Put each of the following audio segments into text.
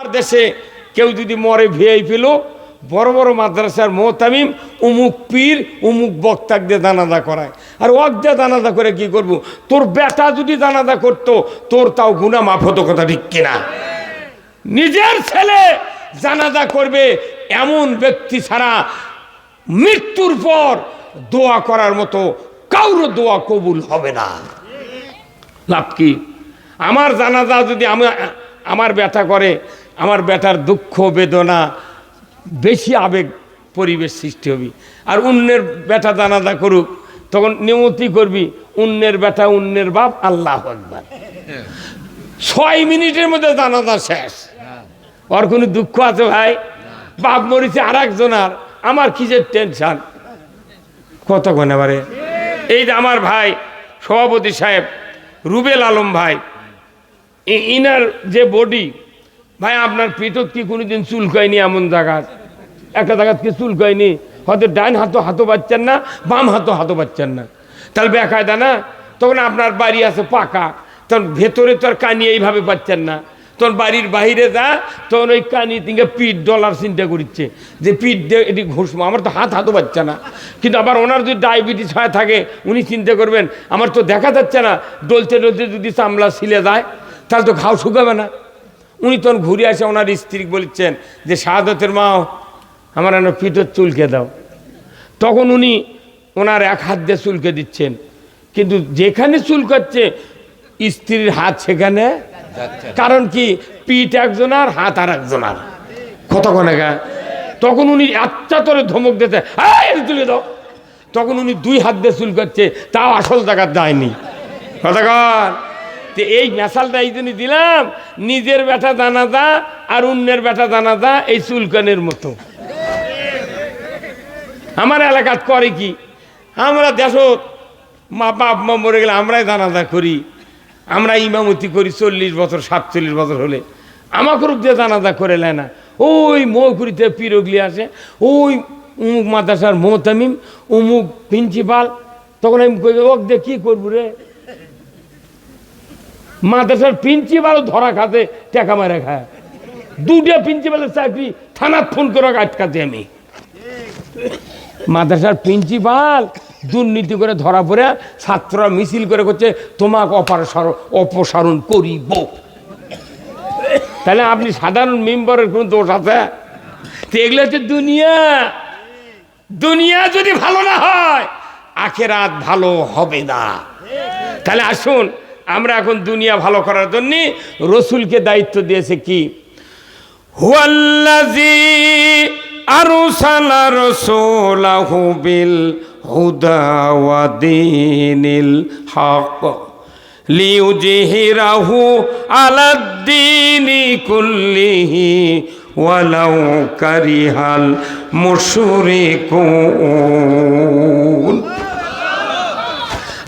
আর দেশে কেউ যদি মরে ভিআইপি লোক বড় বড় মাদ্রাসার মোহতামিম উমুক পীর উমুক বক্তাক দিয়ে জানাজা করায়। আর ওয়াক দিয়ে জানাজা করে কি করব? তোর বেটা যদি জানাজা করতো তোর তাও গুনাহ মাফ হতো, কথা ঠিক কিনা? নিজের ছেলে জানাজা করবে এমন ব্যক্তি ছাড়া মৃত্যুর পর দোয়া করার মতো কারো দোয়া কবুল হবে না। লাভ কি? আমার জানাজা যদি আমার বেটা করে, আমার বেটার দুঃখ বেদনা বেশি আবেগ পরিবেশ সৃষ্টি হবে। আর অন্যের বেটা জানাজা করুক, তখন নিয়মতি করবি অন্যের বেটা অন্যের বাপ, আল্লাহু আকবার। 6 মিনিটের মধ্যে জানাজা শেষ। ওর কোনো দুঃখ আছে ভাই? বাপ মরিছে আর একজনার, আমার কিসের টেনশন? কতক্ষণ এবারে এই যে আমার ভাই সভাপতি সাহেব রুবেল আলম ভাই, ইনার যে বডি ভাই, আপনার পিঠত কি কোনোদিন চুলকায়নি? এমন জায়গা একটা জায়গাত কি চুলকায়নি? হয়তো ডাইন হাতও পাচ্ছেন না, বাম হাতও পাচ্ছেন না, তাহলে বেকায়দা না? তখন আপনার বাড়ি আছে পাকা, তখন ভেতরে তো আর কানি এইভাবে পাচ্ছেন না, তখন বাড়ির বাহিরে যা, তখন ওই কানি তিনকে পিঠ ডলার চিন্তা করছে যে পিঠ দিয়ে এটি ঘুষবো। আমার তো হাতও পাচ্ছে না, কিন্তু আবার ওনার যদি ডায়াবেটিস হয়ে থাকে উনি চিন্তা করবেন আমার তো দেখা যাচ্ছে না, ডলতে ডলতে যদি চামড়া ছিলে যায় তাহলে তো ঘাও শুকাবে না। উনি তখন ঘুরে আসে ওনার স্ত্রী বলছেন যে শাহাদতের মা আমার এনে পিঠের চুলকে দাও। তখন উনি ওনার এক হাত দিয়ে চুলকে দিচ্ছেন, কিন্তু যেখানে চুলকাচ্ছে স্ত্রীর হাত সেখানে, কারণ কি পিঠ একজনার হাত আর একজনার। কতক্ষণে গা তখন উনি আচ্ছা তোরে ধমক দিতে তুলে দাও, তখন উনি 2 হাত দিয়ে চুলকাচ্ছে, তাও আসল জায়গা যায়নি। কতক্ষণ এই মেশালটা এই জন্য দিলাম, নিজের বেটা জানাজা আর অন্যের বেটা জানাজা এই চুলকানের মতো। আমার এলাকাত করে কি, আমরা দেশত মা বাপ মা মরে গেলে আমরাই জানাজা করি, আমরা ইমামতি করি 40 বছর 47 বছর হলে, আমাকে দিয়ে জানাজা করে নেয় না। ওই মৌকুরিতে পিরগলি আসে, ওই উমুক মাদ্রাসার মোহতামিম উমুক প্রিন্সিপাল, তখন আমি ওক দিয়ে কী করবো রে? মাদ্রাসার প্রিন্সিপালও ধরা খাতে টাকা মারা খায়, 2টা প্রিন্সিপালের চাকরি থানার ফোন করে আটকাতে আমি। মাদ্রাসার প্রিন্সিপাল দুর্নীতি করে ধরা পড়ে ছাত্ররা মিছিল করে করছে তোমাকে অপসারণ করিব। তাহলে আপনি সাধারণ মেম্বারের কোন দোষ আছে? এগুলো হচ্ছে দুনিয়া। দুনিয়া যদি ভালো না হয় আখিরাত ভালো হবে না। তাহলে আসুন আমরা এখন দুনিয়া ভালো করার জন্য রসুলকে দায়িত্ব দিয়েছে কি, হুয়াল্লাযী আরসালা রাসূলাহু বিল হুদা ওয়া দীনিল হক লিইয়ুযহিরাহু আলাদ-দীনি কুল্লিহি ওয়ালাউ কারিহাল মুশরিকুন।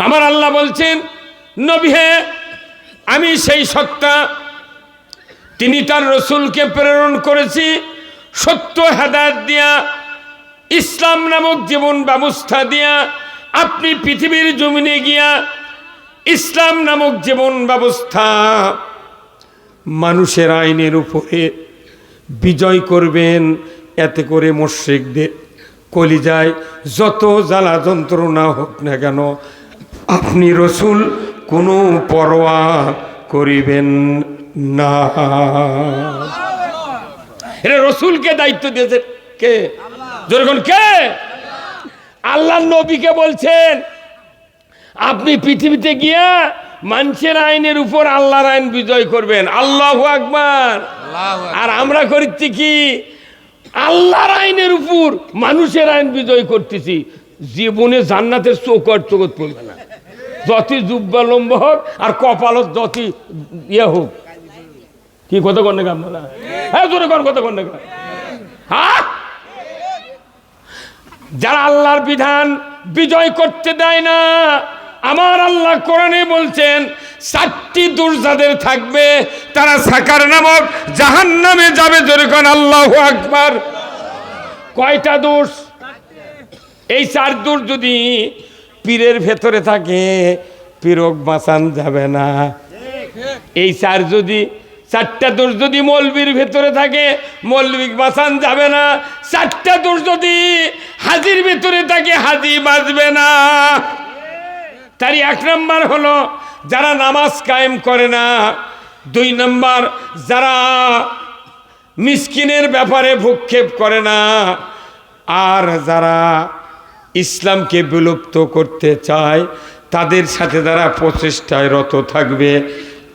আমার আল্লাহ বলছেন, নবী হে, আমি সেই সত্তা, তিনি তার রসুলকে প্রেরণ করেছি সত্য হেদায়েত দিয়া, ইসলাম নামক জীবন ব্যবস্থা দিয়া। আপনি পৃথিবীর জমিনে গিয়া ইসলাম নামক জীবন ব্যবস্থা মানুষের আইনের উপরে বিজয় করবেন। এতে করে মুশরিকদের কলিজায় যত জ্বালা যন্ত্রণা হোক না কেন আপনি রসুল কোনো পরোয়া করিবেন না। এটা রসুলকে দায়িত্ব দিয়েছে কে? যখন কে? আল্লাহ নবীকে বলছেন আপনি পৃথিবীতে গিয়া মানুষের আইনের উপর আল্লাহর আইন বিজয় করবেন। আল্লাহু আকবার। আর আমরা করছি কি, আল্লাহর আইনের উপর মানুষের আইন বিজয় করতেছি। জীবনে জান্নাতের চৌকট পড়বে না, যতই জুব্বা লম্বা হোক আর কপালত যতই ইয়ে হোক। কি কথা কন না আপনারা? হ্যাঁ জোরে কন, কথা কন না। হ্যাঁ, যারা আল্লাহর বিধান বিজয় করতে দেয় না, আমার আল্লাহ কোরআনে বলছেন 4টি দোষ যাদের থাকবে তারা সাকার নামক জাহান্নামে যাবে। জোরে কন আল্লাহু আকবার। কয়টা দোষ? এই 4 দোষ যদি পীরের ভেতরে থাকে পীরক বাঁচান যাবে না। এই 4 যদি 4টা দোষ যদি মৌলবীর ভেতরে থাকে মৌলবী বাঁচান যাবে না, 4টা দোষ যদি হাজির ভেতরে থাকে হাজি বাঁচবে না। তারই 1 নম্বর হলো যারা নামাজ কায়েম করে না, 2 নম্বর যারা মিসকিনের ব্যাপারে ভূক্ষেপ করে না, আর যারা ইসলামকে বিলুপ্ত করতে চায় তাদের সাথে যারা প্রচেষ্টায় রত থাকবে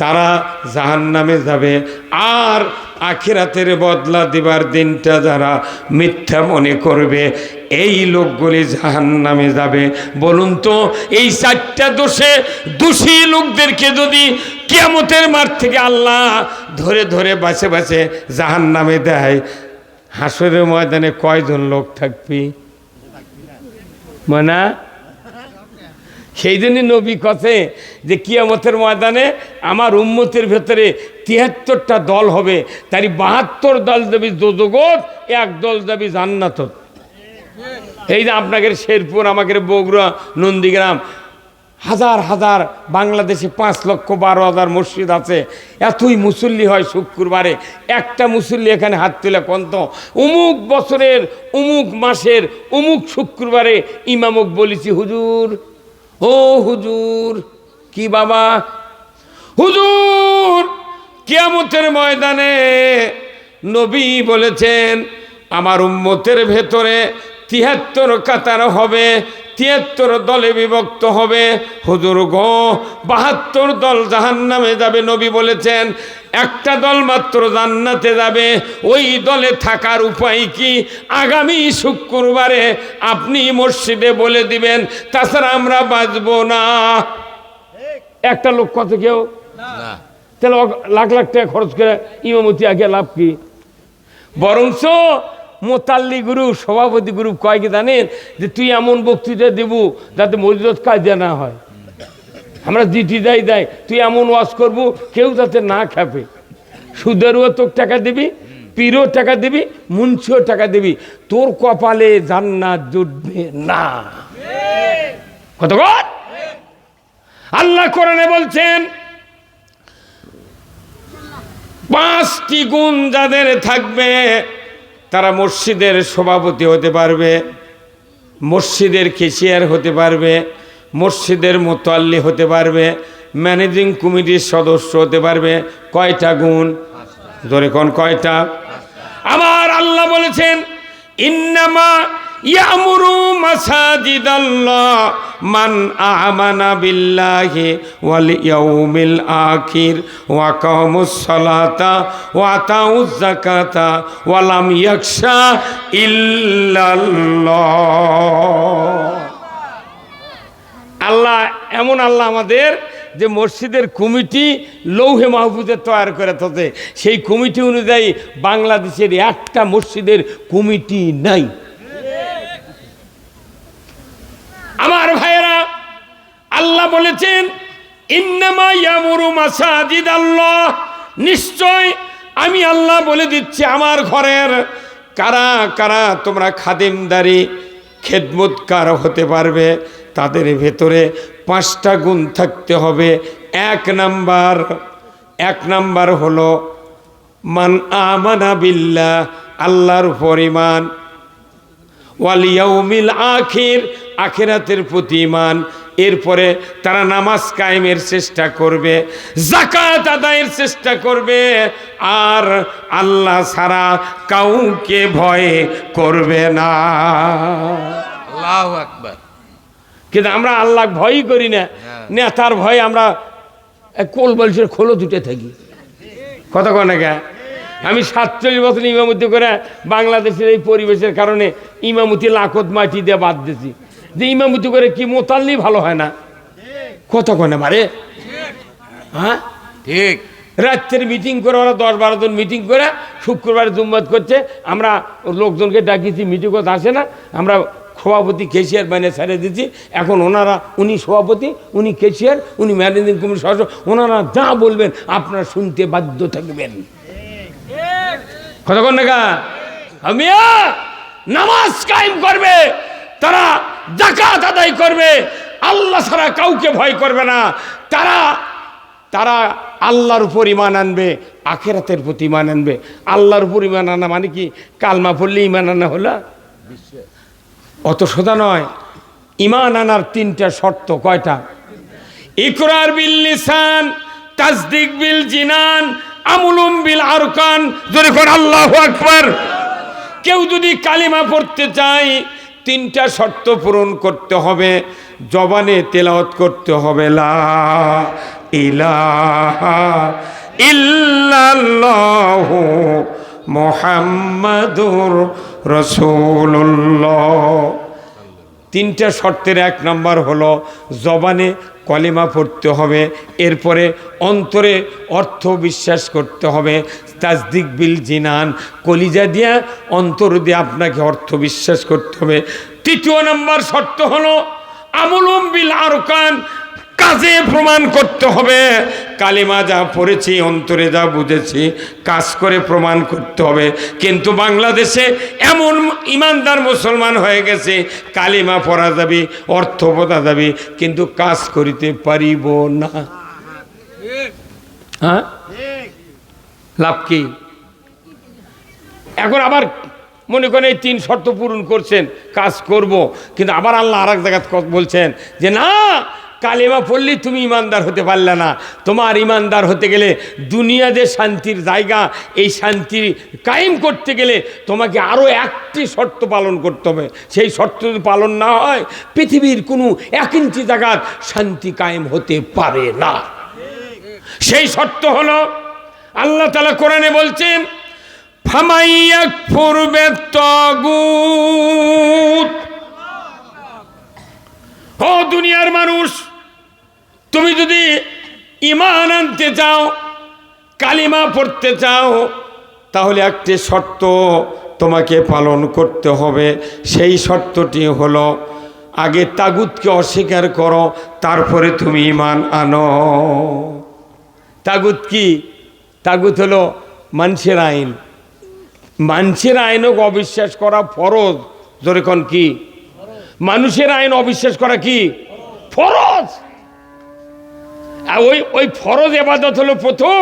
তারা জাহান্নামে যাবে। আর আখিরাতের বদলা দিবার দিনটা যারা মিথ্যা মনে করবে এই লোকগুলি জাহান্নামে যাবে। বলুন তো এই 4টা দোষে দোষী লোকদেরকে যদি কিয়ামতের মাঠ থেকে আল্লাহ ধরে ধরে বাছে বাছে জাহান্নামে দেয়, হাসরের ময়দানে কয়জন লোক থাকবি? মানা সেই জন্যই নবী কথা যে কিয়ামতের ময়দানে আমার উম্মতের ভেতরে 73টা দল হবে, তারই 72 দল যাবি দোজগত, 1 দল যাবি জান্নাতত। এই যে আপনাদের শেরপুর, আমাদের বগুড়া, নন্দীগ্রাম, হাজার হাজার বাংলাদেশে 5,12,000 মসজিদ আছে, এতই মুসল্লি হয় শুক্রবারে। একটা মুসল্লি এখানে হাত তুলে কন্ত অমুক বছরের অমুক মাসের অমুক শুক্রবারে ইমামক বলেছি হুজুর, ও হুজুর, কি বাবা? হুজুর কিয়ামতের ময়দানে নবী বলেছেন আমার উম্মতের ভেতরে 73 কাতার হবে, 73 দলে বিভক্ত হবে। হুজুর গো 72 দল জাহান্নামে যাবে। নবী বলেছেন একটা দল মাত্র জান্নাতে যাবে। ওই দলে থাকার উপায় কি? আগামী শুক্রবারে আপনি মসজিদে বলে দিবেন, তাছাড়া আমরা বাঁচবো না। একটা লোক কত কেউ না, তাহলে লাখ লাখ টাকা খরচ করে ইমামতি আগে লাভ কি? বরঞ্চ মোতাল্লি গ্রুপ, সভাপতি গ্রুপ কয় কি জানেন যে তুই এমন বক্তৃতা দেব যাতে মসজিদ কাজে না হয়। আমরা জিটি দেয় তুই এমন ওয়াজ করবো কেউ যাতে না খাবে। সুদেরও তোর টাকা দিবি, পীরও টাকা দিবি, মুন্সিও টাকা দিবি, তোর কপালে জান্নাত জুটবে না। কতক্ষণ আল্লাহ কোরআনে বলছেন 5টি গুণ যাদের থাকবে তারা মসজিদের সভাপতি হতে পারবে, মসজিদের ক্যাশিয়ার হতে পারবে, মসজিদের মোতাল্লি হতে পারবে, ম্যানেজিং কমিটির সদস্য হতে পারবে। কয়টা গুণ? ধরে কোন কয়টা? আমার আল্লাহ বলেছেন ইন্নামা ইয়ামুরু মাসাজিদাল্লাহ মান আমানা বিল্লাহি ওয়াল ইয়াউমিল আখির ওয়া কামাস সালাতা ওয়া আতাউজ যাকাতা ওয়া লাম ইয়াখশা ইল্লাল্লাহ। আল্লাহ এমন আল্লাহ আমাদের যে মসজিদের কমিটি লৌহে মাহফুজে তৈরি করে থাকে, সেই কমিটি অনুযায়ী বাংলাদেশের একটা মসজিদের কমিটি নাই। আমার ভাইয়েরা আল্লাহ বলেছেন ইন্নামা ইয়ামুরু মাসাজিদাল্লাহ, নিশ্চয় আমি আল্লাহ বলে দিচ্ছি আমার ঘরের কারা কারা তোমরা খাদেমদারি খেদমতকার হতে পারবে তাদের ভেতরে 5টা গুণ থাকতে হবে। 1 নাম্বার হলো মান আমানা বিল্লাহ, আল্লাহর উপর ঈমান, ওয়াল ইয়াউমিল আখির, আখিরাতের প্রতি ঈমান। এরপরে তারা নামাজ কায়েমের চেষ্টা করবে, যাকাত আদায়ের চেষ্টা করবে, আর আল্লাহ ছাড়া কাউকে ভয় করবে না। আল্লাহু আকবার। কিন্তু আমরা আল্লাহ ভয়ই করি না, নেতার ভয়ে আমরা কোল বলছে খোলো দুটে থাকি। কথা কয় না? আমি 47 বছর ইমামতি করে বাংলাদেশের এই পরিবেশের কারণে ইমামতি লাখত মাটি দিয়ে বাদ দিয়েছি, যে ইমামতি করে কি মোতাল্লি ভালো হয় না। কথা কয় না মারে? হ্যাঁ ঠিক। রাত্রের মিটিং করে ওরা 10-12 জন মিটিং করে শুক্রবারে জুম্মাত করছে। আমরা লোকজনকে ডাকিয়েছি, মিটিং করতে আসে না। আমরা সভাপতি ক্যাশিয়ার বাইনে ছেড়ে দিচ্ছি। এখন উনি সভাপতি, উনি ক্যাশিয়ার, উনি ম্যানেজিং কমিটির সদস্য, ওনারা যা বলবেন আপনারা শুনতে বাধ্য থাকবেন। কতক্ষণ না আমি নামাজ কায়েম করবে, তারা যাকাত আদায় করবে, আল্লাহ ছাড়া কাউকে ভয় করবে না, তারা আল্লাহর উপর ঈমান আনবে, আখেরাতের প্রতি ইমান আনবে। আল্লাহর উপর ইমান আনা মানে কি কালমা পড়লে ইমান আনা হলো? অত সোজা নয়। ইমান আনার 3টা শর্ত। কয়টা? ইকরার বিল লিসান, তাসদিক বিল জিনান, আমলুম বিল আরকান। জোরে করে আল্লাহু আকবার। কেউ যদি কালিমা পড়তে চায় 3টা শর্ত পূরণ করতে হবে। জবানে তেলাওয়াত করতে হবে লা ইলাহা ইল্লাল্লাহু মুহাম্মাদুর রাসূলুল্লাহ। 3টা শর্তের 1 নম্বর হলো জবানে কলিমা পড়তে হবে, এরপরে অন্তরে অর্থ বিশ্বাস করতে হবে। তাসদিক বিল জিনান, কলিজা দিয়া অন্তর দিয়ে আপনাকে অর্থ বিশ্বাস করতে হবে। 3য় নম্বর শর্ত হলো আমলুম বিল আরকান, কাজে প্রমাণ করতে হবে। কালিমা যা পড়েছি, অন্তরে যা বুঝেছি, কাজ করে প্রমাণ করতে হবে। কিন্তু বাংলাদেশে এমন ইমানদার মুসলমান হয়ে গেছে, কালিমা পড়া যাবে, অর্থ বোঝা যাবে, কিন্তু কাজ করিতে পারিব না। হ্যাঁ, লাভ কি? এখন আবার মনে করেন এই 3 শর্ত পূরণ করছেন, কাজ করব, কিন্তু আবার আল্লাহ আর এক জায়গায় বলছেন যে না, কালিমা পড়লেই তুমি ইমানদার হতে পারলে না। তোমার ইমানদার হতে গেলে দুনিয়া যে শান্তির জায়গা, এই শান্তি কায়েম করতে গেলে তোমাকে আরও 1টি শর্ত পালন করতে হবে। সেই শর্ত যদি পালন না হয়, পৃথিবীর কোনো 1 ইঞ্চি জায়গার শান্তি কায়েম হতে পারে না। সেই শর্ত হলো আল্লাহ তাআলা কোরআনে বলছেন ফামাইয়াকফুর বিত্তাগুত। ও দুনিয়ার মানুষ, তুমি যদি ঈমান আনতে চাও, কালিমা পড়তে চাও, তাহলে 1টি শর্ত তোমাকে পালন করতে হবে। সেই শর্তটি হলো আগে তাগুতকে অস্বীকার করো, তারপরে তুমি ঈমান আনো। তাগুত কি? তাগুত হলো মানুষের আইন। মানুষের আইনও অবিশ্বাস করা ফরজ। জোরে কোন কি? মানুষের আইন অবিশ্বাস করা কি ফরজ? ওই ফরজ ইবাদত হলো প্রথম।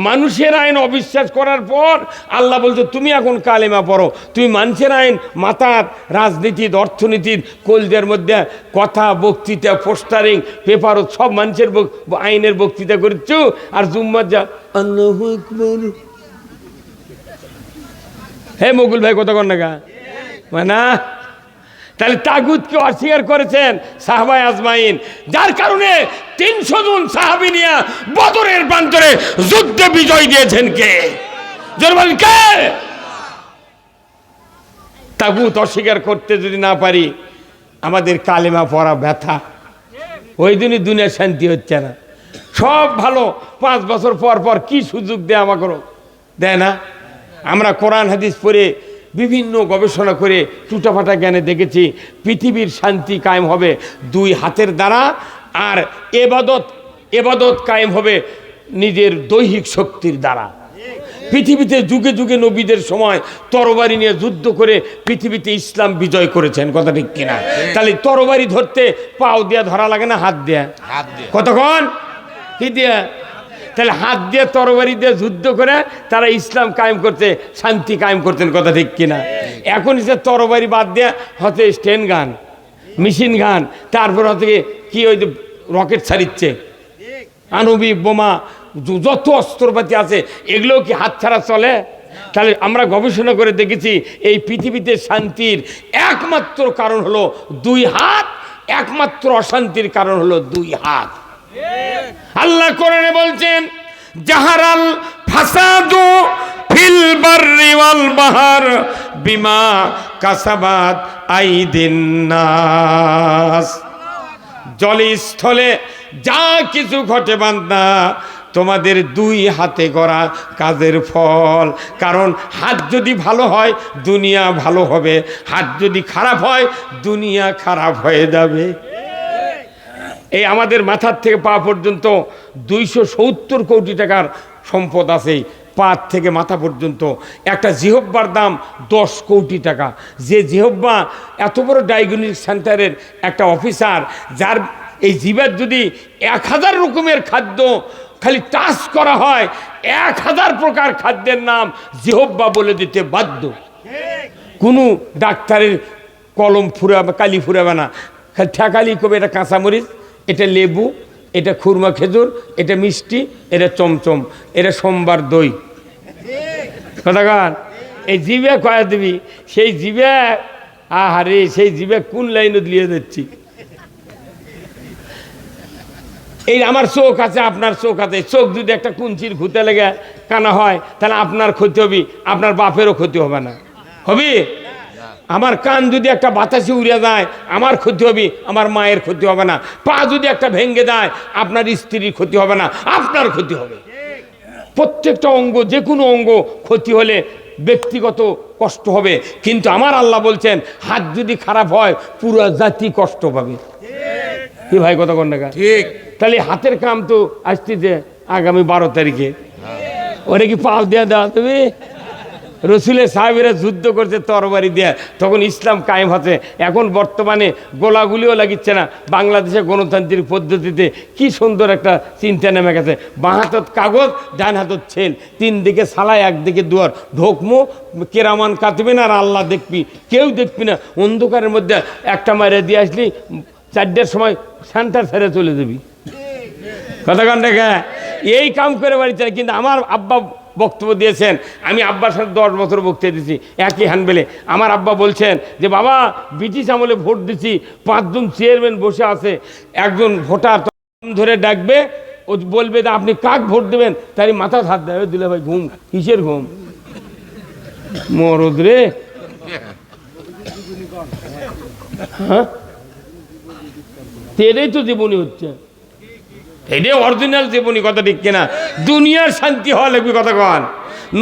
মানুষের আইন অবিশ্বাস করার পর আল্লাহ বলছে তুমি এখন কালেমা পড়ো। তুমি মানুষের আইন, মাথার রাজনীতির, অর্থনীতির, কলদের মধ্যে কথা, বক্তৃতা, পোস্টারিং, পেপারও সব মানুষের আইনের বক্তৃতা করছো, আর জুম্মার যা আল্লাহু আকবার। হে মুকুল ভাই, কত কর না না? তাহলে তাগুতকে অস্বীকার করেছেন সাহাবায়ে আজমাইন, যার কারণে 300 জন সাহাবী নিয়ে বদরের প্রান্তরে যুদ্ধে বিজয় দিয়েছেন কে? জোরে বলেন কে? তাগুত অস্বীকার করতে যদি না পারি, আমাদের কালেমা পড়া ব্যথা। ওই দিনই দুনিয়ার শান্তি হচ্ছে না। সব ভালো, 5 বছর পর পর কি সুযোগ দেয় আমাকে, দেয় না। আমরা কোরআন হাদিস পড়ে বিভিন্ন গবেষণা করে টুটাফাটা জ্ঞানে দেখেছি পৃথিবীর শান্তি কায়েম হবে 2 হাতের দ্বারা, আর এবাদত কায়েম হবে নিজের দৈহিক শক্তির দ্বারা। পৃথিবীতে যুগে যুগে নবীদের সময় তরবারি নিয়ে যুদ্ধ করে পৃথিবীতে ইসলাম বিজয় করেছেন, কথা ঠিক কিনা? তাহলে তরবারি ধরতে পাও দিয়া ধরা লাগে না হাত দেয়া? কতক্ষণ কি দিয়া? তাহলে হাত দিয়ে তরবারি দিয়ে যুদ্ধ করে তারা ইসলাম কায়েম করতে, শান্তি কায়েম করতেন, কথা ঠিক কিনা? এখন সে তরবারি বাদ দেয়া হচ্ছে স্টেন গান, মেশিন গান, তারপর হচ্ছে কি ওই রকেট ছাড়িচ্ছে, আণবিক বোমা, যত অস্ত্রপাতি আছে, এগুলো কি হাত ছাড়া চলে? তাহলে আমরা গবেষণা করে দেখেছি এই পৃথিবীতে শান্তির একমাত্র কারণ হলো 2 হাত, একমাত্র অশান্তির কারণ হলো 2 হাত। আল্লাহ কোরআনে বলছেন জাহারাল ফাসাদু ফিল বাররি ওয়াল বাহর বিমা কাসাবাত আইদিন নাস। জলে স্থলে যা কিছু ঘটে বান্দা, তোমাদের 2 হাতে গড়া কাজের ফল। কারণ হাত যদি ভালো হয় দুনিয়া ভালো হবে, হাত যদি খারাপ হয় দুনিয়া খারাপ হয়ে যাবে। এই আমাদের মাথার থেকে পা পর্যন্ত 270 কোটি টাকার সম্পদ আছে, পা থেকে মাথা পর্যন্ত। একটা জিহব্বার দাম 10 কোটি টাকা। যে জিহব্বা এত বড় ডায়াগনস্টিক সেন্টারের একটা অফিসার, যার এই জিহ্বার যদি 1000 রকমের খাদ্য খালি টাচ করা হয়, 1000 প্রকার খাদ্যের নাম জিহ্বা বলে দিতে বাধ্য। কোনো ডাক্তারের কলম ফুরাবে, কালি ফুরাবে না, ঠেকালি কবে এটা কাঁচামরিচ, এটা লেবু, এটা খুরমা খেজুর, এটা মিষ্টি, এটা চমচম, এটা সোমবার দই। কথা গান এই জিভে কয়া দিবি, সেই জিভে আহারে সেই জিভে কোন লাইনে দিয়ে দিচ্ছি। এই আমার চোখ আছে, আপনার চোখ আছে, চোখ যদি একটা কুঞ্চির ঘুতে লেগে কানা হয় তাহলে আপনার ক্ষতি হবে, আপনার বাপেরও ক্ষতি হবে না, হবে? আমার কান যদি একটা বাতাসে উড়ে যায় আমার ক্ষতি হবে, আমার মায়ের ক্ষতি হবে না। পা যদি একটা ভেঙে যায় আপনার স্ত্রীর ক্ষতি হবে না, আপনার ক্ষতি হবে। প্রত্যেকটা অঙ্গ, যে কোনো অঙ্গ ক্ষতি হলে ব্যক্তিগত কষ্ট হবে, কিন্তু আমার আল্লাহ বলছেন হাত যদি খারাপ হয় পুরো জাতি কষ্ট পাবে। কি ভাই কথা কোন টাকা? ঠিক। তাহলে হাতের কাম তো আসতেছে আগামী 12 তারিখে, ওটা কি পাও দেওয়া দেওয়া তুমি? রসুলের সাহেবেরা যুদ্ধ করছে তরবারি দিয়ে, তখন ইসলাম কায়েম হচ্ছে। এখন বর্তমানে গোলাগুলিও লাগিচ্ছে না। বাংলাদেশে গণতান্ত্রিক পদ্ধতিতে কি সুন্দর একটা চিন্তা নেমে গেছে। বাঁ হাতত কাগজ, ডান হাতত ছেল, 3 দিকে সালাই, একদিকে দুয়ার, ঢোকমো কেরামান কাটবি না আর আল্লাহ দেখবি, কেউ দেখবি না। অন্ধকারের মধ্যে একটা মারে দিয়ে আসলি 4টার সময় সেন্টার ছেড়ে চলে যাবি। কথা কান দেখা এই কাম করে বাড়িতে। কিন্তু আমার আব্বা বক্তব্য দিয়েছেন, আমি আব্বার সাথে 10 বছর বক্তব্য দিয়েছি একই হ্যান্ডবেলে। আমার আব্বা বলছেন যে বাবা ব্রিটিশ আমলে ভোট দিছি, 5 জন চেয়ারম্যান বসে আছে, একজন ভোটার ধরে ডাকবে, ও বলবে যে আপনি কাক ভোট দেবেন, তারই মাথা হাত দেবে, দিলে ভাই ঘুম, কিসের ঘুম মরদ রে? হ্যাঁ, এটাই তো জীবনী হচ্ছে, এটাই অরিজিনাল জীবনী। কথা ঠিক কিনা? দুনিয়ার শান্তি হওয়া লাগবে। কথা কন,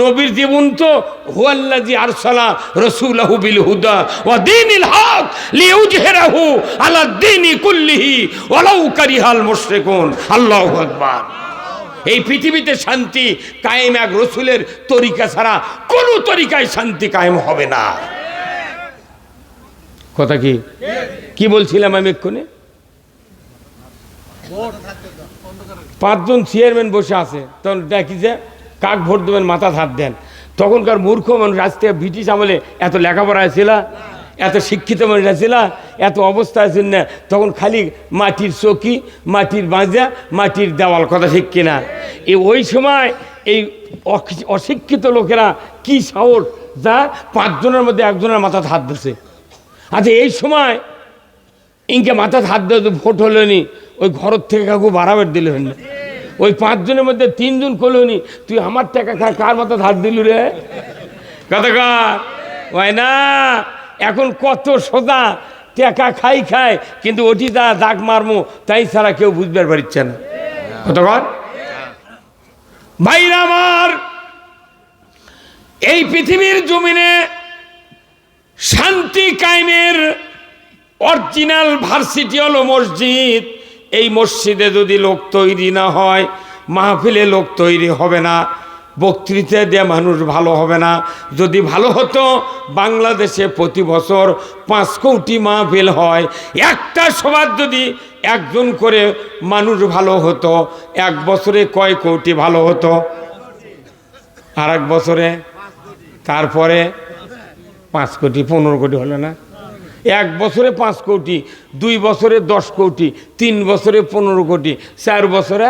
নবীর জীবন তো হুয়াল্লাযী আরসালা রাসূলাহু বিল হুদা ওয়া দীনিল হক লিইউযহিরাহু আলা দীনি কুল্লিহি ওয়ালাউ কারিহাল মুশরিকুন। আল্লাহু আকবার। এই পৃথিবীতে শান্তি কায়েম এক রসুলের তরিকা ছাড়া কোনো তরিকায় শান্তি কায়েম হবে না। কথা কি কি বলছিলাম আমি এক্ষুনি? 5 জন চেয়ারম্যান বসে আছে, তখন দেখি যে কাক ভোট দেবেন, মাথা হাত দেন। তখনকার মূর্খ মানুষ, আজ থেকে ব্রিটিশ আমলে এত লেখাপড়া ছিল, এত শিক্ষিত মানুষ ছিল, এত অবস্থা ছিল না। তখন খালি মাটির চৌকি, মাটির বাঁজা, মাটির দেওয়াল। কথা ঠিক কিনা? ওই সময় এই অশিক্ষিত লোকেরা কি সাহস যা 5 জনের মধ্যে 1 জনের মাথা হাত দিচ্ছে। আচ্ছা এই সময় ইনকে মাথা হাত দিয়ে ভোট হলো নি, ওই ঘরের থেকে কাকু বাড়াবার দিল না। ওই 5 জনের মধ্যে 3 জন করলো নি, তুই আমার টাকা খা, কার মাথা হাত দিল রে? কথাকার হয় না। এখন কত সোজা, টাকা খাই খায়, কিন্তু ওটি যা দাগ মারমো তাই ছাড়া কেউ বুঝবার পারছে না। কথাকার ভাইরা আমার, এই পৃথিবীর জমিনে শান্তি কায়েমের অরিজিনাল ভার্সিটি হলো মসজিদ। এই মসজিদে যদি লোক তৈরি না হয়, মাহফিলে লোক তৈরি হবে না, বক্তৃতা দিয়ে মানুষ ভালো হবে না। যদি ভালো হতো, বাংলাদেশে প্রতি বছর 5 কোটি মাহফিল হয়, একটা সবার যদি 1 জন করে মানুষ ভালো হতো, 1 বছরে কয় কোটি ভালো হতো? আর 1 বছরে, তারপরে 5 কোটি, 15 কোটি হলো না? 1 বছরে 5 কোটি, 2 বছরে 10 কোটি, 3 বছরে 15 কোটি, 4 বছরে।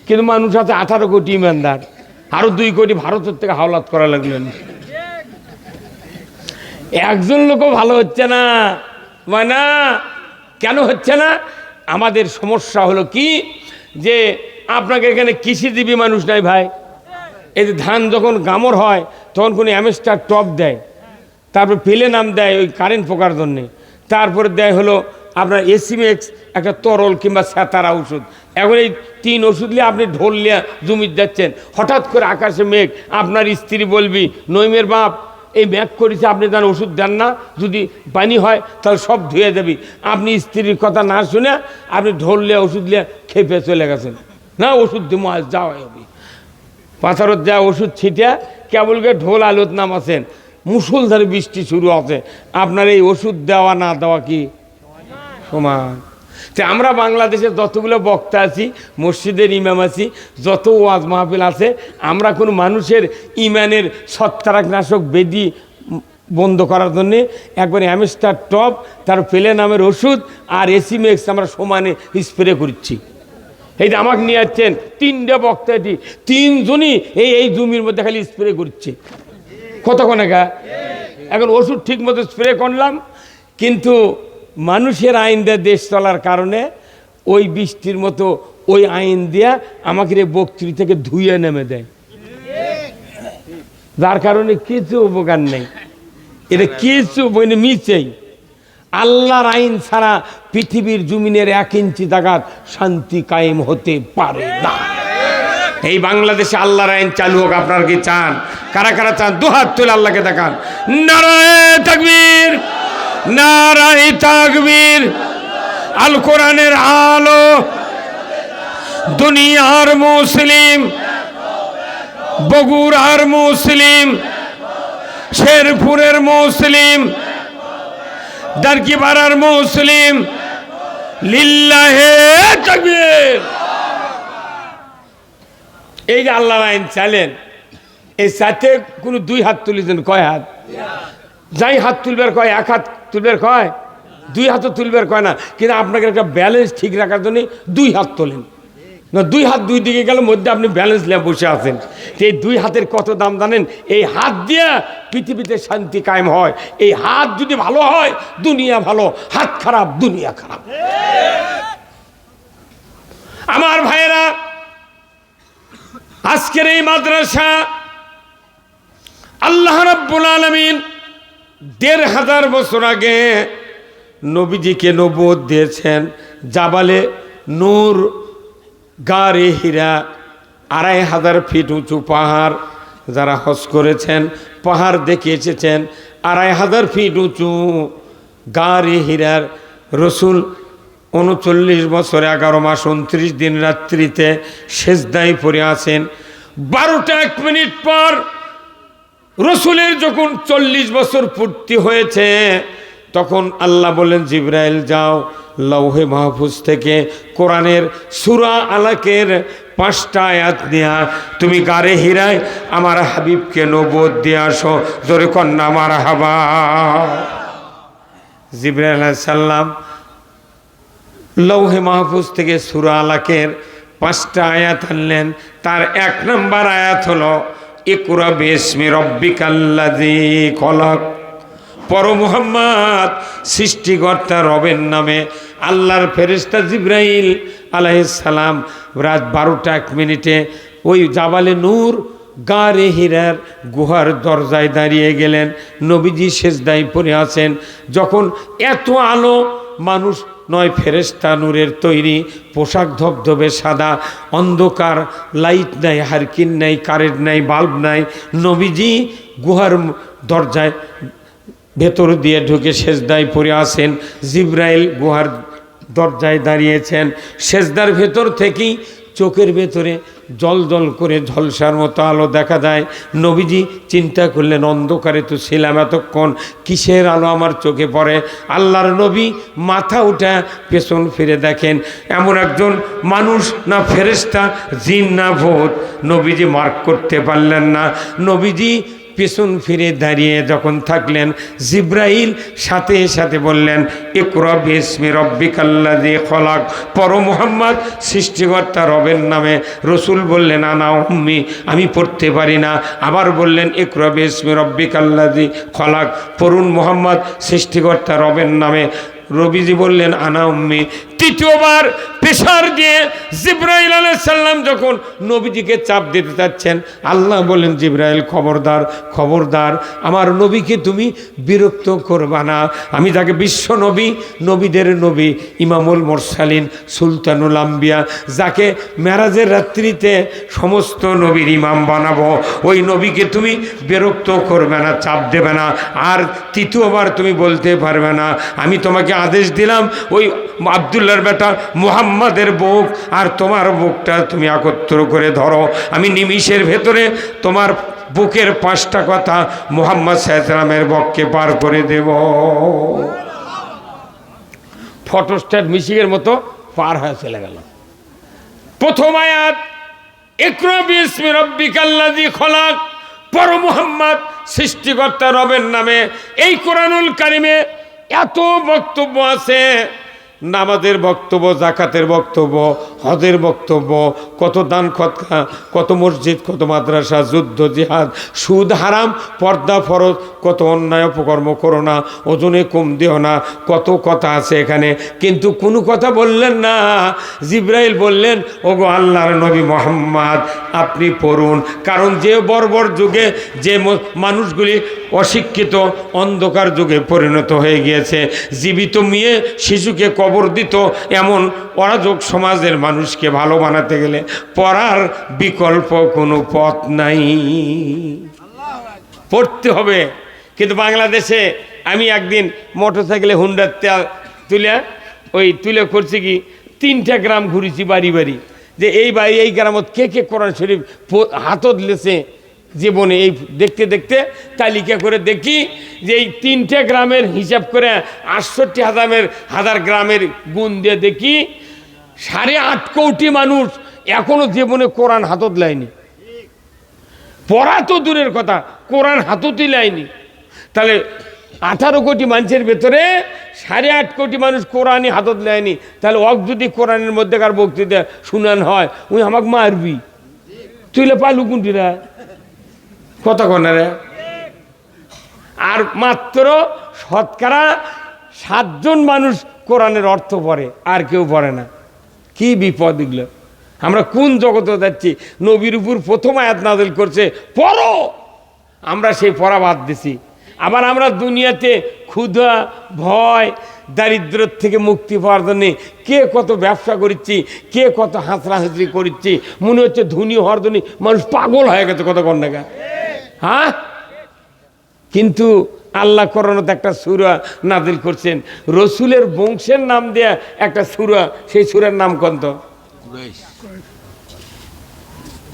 কিন্তু মানুষ আছে 18 কোটি ইমানদার, আরো 2 কোটি ভারতের থেকে হাওলাত করা লাগলেন। একজন লোকও ভালো হচ্ছে না। মানে কেন হচ্ছে না? আমাদের সমস্যা হলো কি, যে আপনাকে এখানে কৃষিজীবী মানুষ নাই ভাই। এই যে ধান যখন গামর হয় তখন কোনো অ্যামেস্টার টপ দেয়, তারপর পেলে নাম দেয় ওই কারেন্ট পোকার জন্যে, তারপরে দেয় হলো আপনার এসিমেক্স, একটা তরল কিংবা স্যাতারা ওষুধ। এখন এই 3 ওষুধ নিয়ে আপনি ঢোল নিয়ে জমিতে যাচ্ছেন, হঠাৎ করে আকাশে মেঘ, আপনার স্ত্রী বলবি নইমের বাপ এই মেঘ করেছে, আপনি যেন ওষুধ দেন না, যদি পানি হয় তাহলে সব ধুয়ে যাবি। আপনি স্ত্রীর কথা না শুনে আপনি ঢোল নিয়ে ওষুধ নিয়ে খেপে চলে গেছেন, না ওষুধ দিমো আজ যাওয়া হবে। পাথরত যা ওষুধ ছিটে কেবলকে ঢোল আলোত নামাছেন, মুষলধারে বৃষ্টি শুরু আছে, আপনার এই ওষুধ দেওয়া না দেওয়া কি সমান? তো আমরা বাংলাদেশে যতগুলো বক্তা আছি, মসজিদের ইমাম আছি, যত ওয়াজ মাহফিল আছে, আমরা কোনো মানুষের ইমানের ছত্রাকনাশক বেদি বন্ধ করার জন্যে একবারে অ্যামস্টার টপ, তার পেলে নামের ওষুধ আর এসিমেক্স আমরা সমানে স্প্রে করছি। এই যে আমাকে নিয়ে যাচ্ছেন 3টে বক্তা, এটি 3 জনই এই জমির মধ্যে খালি স্প্রে করছে। কতক্ষণ একা এখন ওষুধ ঠিক মতো স্প্রে করলাম, কিন্তু মানুষের আইন দিয়ে দেশ চলার কারণে ওই বৃষ্টির মতো ওই আইন দিয়া আমাকে বক্তৃতা থেকে ধুয়ে নেমে দেয়, যার কারণে কিছু উপকার নেই। এটা কিছু মিছেই। আল্লাহর আইন ছাড়া পৃথিবীর জমিনের 1 ইঞ্চি জায়গাত শান্তি কায়েম হতে পারে না। এই বাংলাদেশে আল্লাহর আইন চালু হোক। আপনারা কি চান? কারা কারা চান? 2 হাত তুলে আল্লাহকে দেখান। নারায়ে তাকবীর, নারায়ে তাকবীর। আল কোরআনের আলো, দুনিয়ার মুসলিম, বগুড়ার মুসলিম, শেরপুরের মুসলিম, দারকিপাড়ার মুসলিম, লিল্লাহে তাকবীর। এই যে আল্লাহর আইন চালেন, এই সাথে কোনো 2 হাত তুলেছেন? কয় হাত? যাই হাত তুলবার কয়, 1 হাত তুলবার কয়, 2 হাতও তুলবার কয় না। কিন্তু আপনাকে একটা ব্যালেন্স ঠিক রাখার জন্য 2 হাত তোলেন না। 2 হাত 2 দিকে গেলে মধ্যে আপনি ব্যালেন্স নিয়ে বসে আছেন। এই 2 হাতের কত দাম জানেন? এই হাত দিয়ে পৃথিবীতে শান্তি কায়েম হয়। এই হাত যদি ভালো হয়, দুনিয়া ভালো। হাত খারাপ, দুনিয়া খারাপ। আমার ভাইয়েরা, আজকের এই মাদ্রাসা আল্লাহ রাব্বুল আলামিন 1500 বছর আগে নবীজিকে নবুয়ত দিয়েছেন। জাবালে নূর, গারে হীরা, 2500 ফিট উঁচু পাহাড়। যারা হজ করেছেন পাহাড় দেখে এসেছেন, 2500 ফিট উঁচু গারে হীরার রসুল 39 বছর 11 মাস 29 দিন রাত্রিতে সেজদায় পড়ে আছেন। 12টা 1 মিনিট পর রসুলের যখন 40 বছর পূর্তি হয়েছে, তখন আল্লাহ বলেন, জিবরাইল যাও লৌহে মাহফুজ থেকে কোরআনের সূরা আলাকের 5টা আয়াত নিয়া তুমি গারে হীরায় আমার হাবিবকে নবুয়ত দিয়ে আসো। জোরে কন্যা মারহাবা। জিবরাইল আলাইহিস সালাম লৌহে মাহফুজ থেকে সূরা আলাকের 5টা আয়াত আনলেন। তার 1 নম্বর আয়াত হলো ইকরা বিসমি রব্বিকাল্লাযী খলাক। পর মুহাম্মদ সৃষ্টিকর্তা রবের নামে। আল্লাহর ফেরেশতা জিবরাইল আলাইহিস সালাম রাত 12টা 1 মিনিটে ওই জাবালে নূর গারে হীরার গুহার দরজায় দাঁড়িয়ে গেলেন। নবীজি সেজদায় পড়ে আছেন। যখন এত আলো, মানুষ নয় ফেরেশতা নূরের তৈরি, পোশাক ধবধবে সাদা, অন্ধকার, লাইট নাই, হারকিন নাই, কারেন্ট নাই, বাল্ব নাই। নবীজি গুহার দরজায় ভেতর দিয়ে ঢুকে সেজদায় পড়ে আছেন। জিবরাইল গুহার দরজায় দাঁড়িয়েছেন। সেজদার ভেতর থেকেই চোখের ভেতরে জল জল করে ঝলসার মতো আলো দেখা যায়। নবীজি চিন্তা করলেন, অন্ধকারে তো ছিলাম এতক্ষণ, কিসের আলো আমার চোখে পড়ে। আল্লাহর নবী মাথা উঠা পেছন ফিরে দেখেন এমন একজন মানুষ, না ফেরেশতা, জিন না ভূত, নবীজি মার্ক করতে পারলেন না। নবীজি পেছন ফিরে দাঁড়িয়ে যখন থাকলেন, জিবরাইল সাথে সাথে বললেন, ইকরা বিসমি রব্বিকাল্লাযী খলাক। পর মুহাম্মদ সৃষ্টিকর্তা রবের নামে। রসুল বললেন, আনা উম্মি, আমি পড়তে পারি না। আবার বললেন, ইকরা বিসমি রব্বিকাল্লাযী খলাক। পড়ুন মুহাম্মদ সৃষ্টিকর্তা রবের নামে। রবিজি বললেন, আনা উম্মি। তৃতীয়বার প্রেসার দিয়ে জিবরাইল আলাইহিস সালাম যখন নবীজিকে চাপ দিতে চাচ্ছেন, আল্লাহ বলেন, জিবরাইল খবরদার, খবরদার, আমার নবীকে তুমি বিরক্ত করবা না। আমি তাকে বিশ্ব নবী, নবীদের নবী, ইমামুল মুরসালিন, সুলতানুল আম্বিয়া, যাকে মেরাজের রাত্রিতে সমস্ত নবীর ইমাম বানাবো, ওই নবীকে তুমি বিরক্ত করবে না, চাপ দেবে না। আর তৃতীয়বার তুমি বলতে পারবে না, আমি তোমাকে আদেশ দিলাম ওই আব্দুল্লাহর বেটা মুহাম্মাদের বুক আর তোমার বুকটা তুমি একত্র করে ধরো। আমি নিমিষের ভেতরে তোমার বুকের 5টা কথা মুহাম্মদ সাল্লাল্লাহু আলাইহি ওয়াসাল্লামের বক্ষে পার করে দেব। ফটোস্ট্যাট মিশিংয়ের মতো পার হয়ে চলে গেল। প্রথম আয়াত ইকরা বিসমি রাব্বিকাল্লাযী খলাক, পর মুহাম্মদ সৃষ্টিকর্তা রবের নামে। এই কোরআনুল কারিমে এত বক্তব্য আছে, নামাজের বক্তব্য, জাকাতের বক্তব্য, হজের বক্তব্য, কত দান খতকা, কত মসজিদ, কত মাদ্রাসা, যুদ্ধ জিহাদ, সুদ হারাম, পর্দা ফরজ, কত অন্যায় অপকর্ম করো না, ওজনে কম দিও না, কত কথা আছে এখানে। কিন্তু কোনো কথা বললেন না। জিব্রাইল বললেন, ওগো আল্লাহর নবী মুহাম্মদ আপনি পড়ুন, কারণ যে বর্বর যুগে যে মানুষগুলি অশিক্ষিত অন্ধকার যুগে পরিণত হয়ে গিয়েছে, জীবিত মেয়ে শিশুকে কবর দিত, এমন অরাজক সমাজের মানুষকে ভালো বানাতে গেলে পড়ার বিকল্প কোনো পথ নাই, পড়তে হবে। কিন্তু বাংলাদেশে আমি একদিন মোটরসাইকেলে হুন্ডার তেল তুলে করছি কি 3টা গ্রাম ঘুরেছি বাড়ি বাড়ি, যে এই বাড়ি এই গ্রামত কে কে কোরআন শরীফ হাতত লেছে জীবনে। এই দেখতে দেখতে তালিকা করে দেখি যে এই 3টে গ্রামের হিসাব করে 68,000 গ্রামের গুণ দিয়ে দেখি 8.5 কোটি মানুষ এখনো জীবনে কোরআন হাতত লাইনি। পড়া তো দূরের কথা, কোরআন হাততই লাইনি। তাহলে 18 কোটি মানুষের ভেতরে 8.5 কোটি মানুষ কোরআনই হাতত লাইনি। তাহলে অক যদি কোরআনের মধ্যেকার বক্তৃতা শুনান হয়, উনি আমাকে মারবি, তুইলে পালু কোনটিরা কথা কনারে। আর মাত্র শতকরা 7 জন মানুষ কোরআনের অর্থ পড়ে, আর কেউ পড়ে না। কি বিপদ এগুলো! আমরা কোন জগতে যাচ্ছি? নবীর উপর প্রথম আয়াত নাযিল করছে পড়ো, আমরা সেই পড়া বাদ দিছি। আবার আমরা দুনিয়াতে ক্ষুধা, ভয়, দারিদ্র থেকে মুক্তি পাওয়ার জন্যে কে কত ব্যবসা করছি, কে কত হাঁচড়াহাঁচড়ি করছি, মনে হচ্ছে ধনী হওয়ার জন্য মানুষ পাগল হয়ে গেছে কত কন্যাকা। হ্যাঁ, কিন্তু আল্লাহ কোরআনত একটা সূরা নাযিল করছেন, রসুলের বংশের নাম দেয়া একটা সূরা। সেই সূরার নাম কত?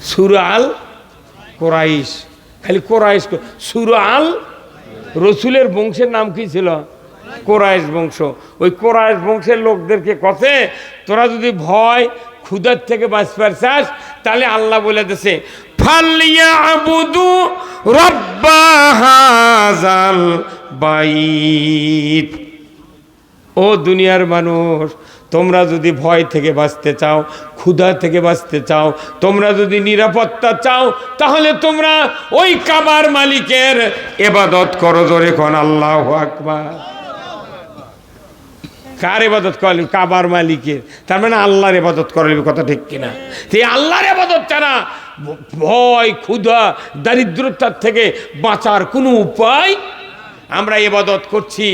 সূরা আল কুরাইশ। খালি কুরাইশ, সূরা আল। রসুলের বংশের নাম কি ছিল? কুরাইশ বংশ। ওই কুরাইশ বংশের লোকদেরকে কথে, তোরা যদি ভয় ক্ষুধার থেকে বাঁচবার চাস, তাহলে আল্লাহ বলে দিছে ফালিয়াবুদু রাব্বা হাযাল বাইত। ও দুনিয়ার মানুষ, তোমরা যদি ভয় থেকে বাঁচতে চাও, ক্ষুধা থেকে বাঁচতে চাও, তোমরা যদি নিরাপত্তা চাও, তাহলে তোমরা ওই কাবার মালিকের ইবাদত করো। জোরে কোন আল্লাহু আকবার। কার ইবাদত করলি? কাবার মালিকের। তার মানে আল্লাহর ইবাদত করলি, কথা ঠিক কিনা? এই আল্লাহর ইবাদত ছাড়া ভয়, ক্ষুধা, দারিদ্রতার থেকে বাঁচার কোনো উপায়। আমরা ইবাদত করছি,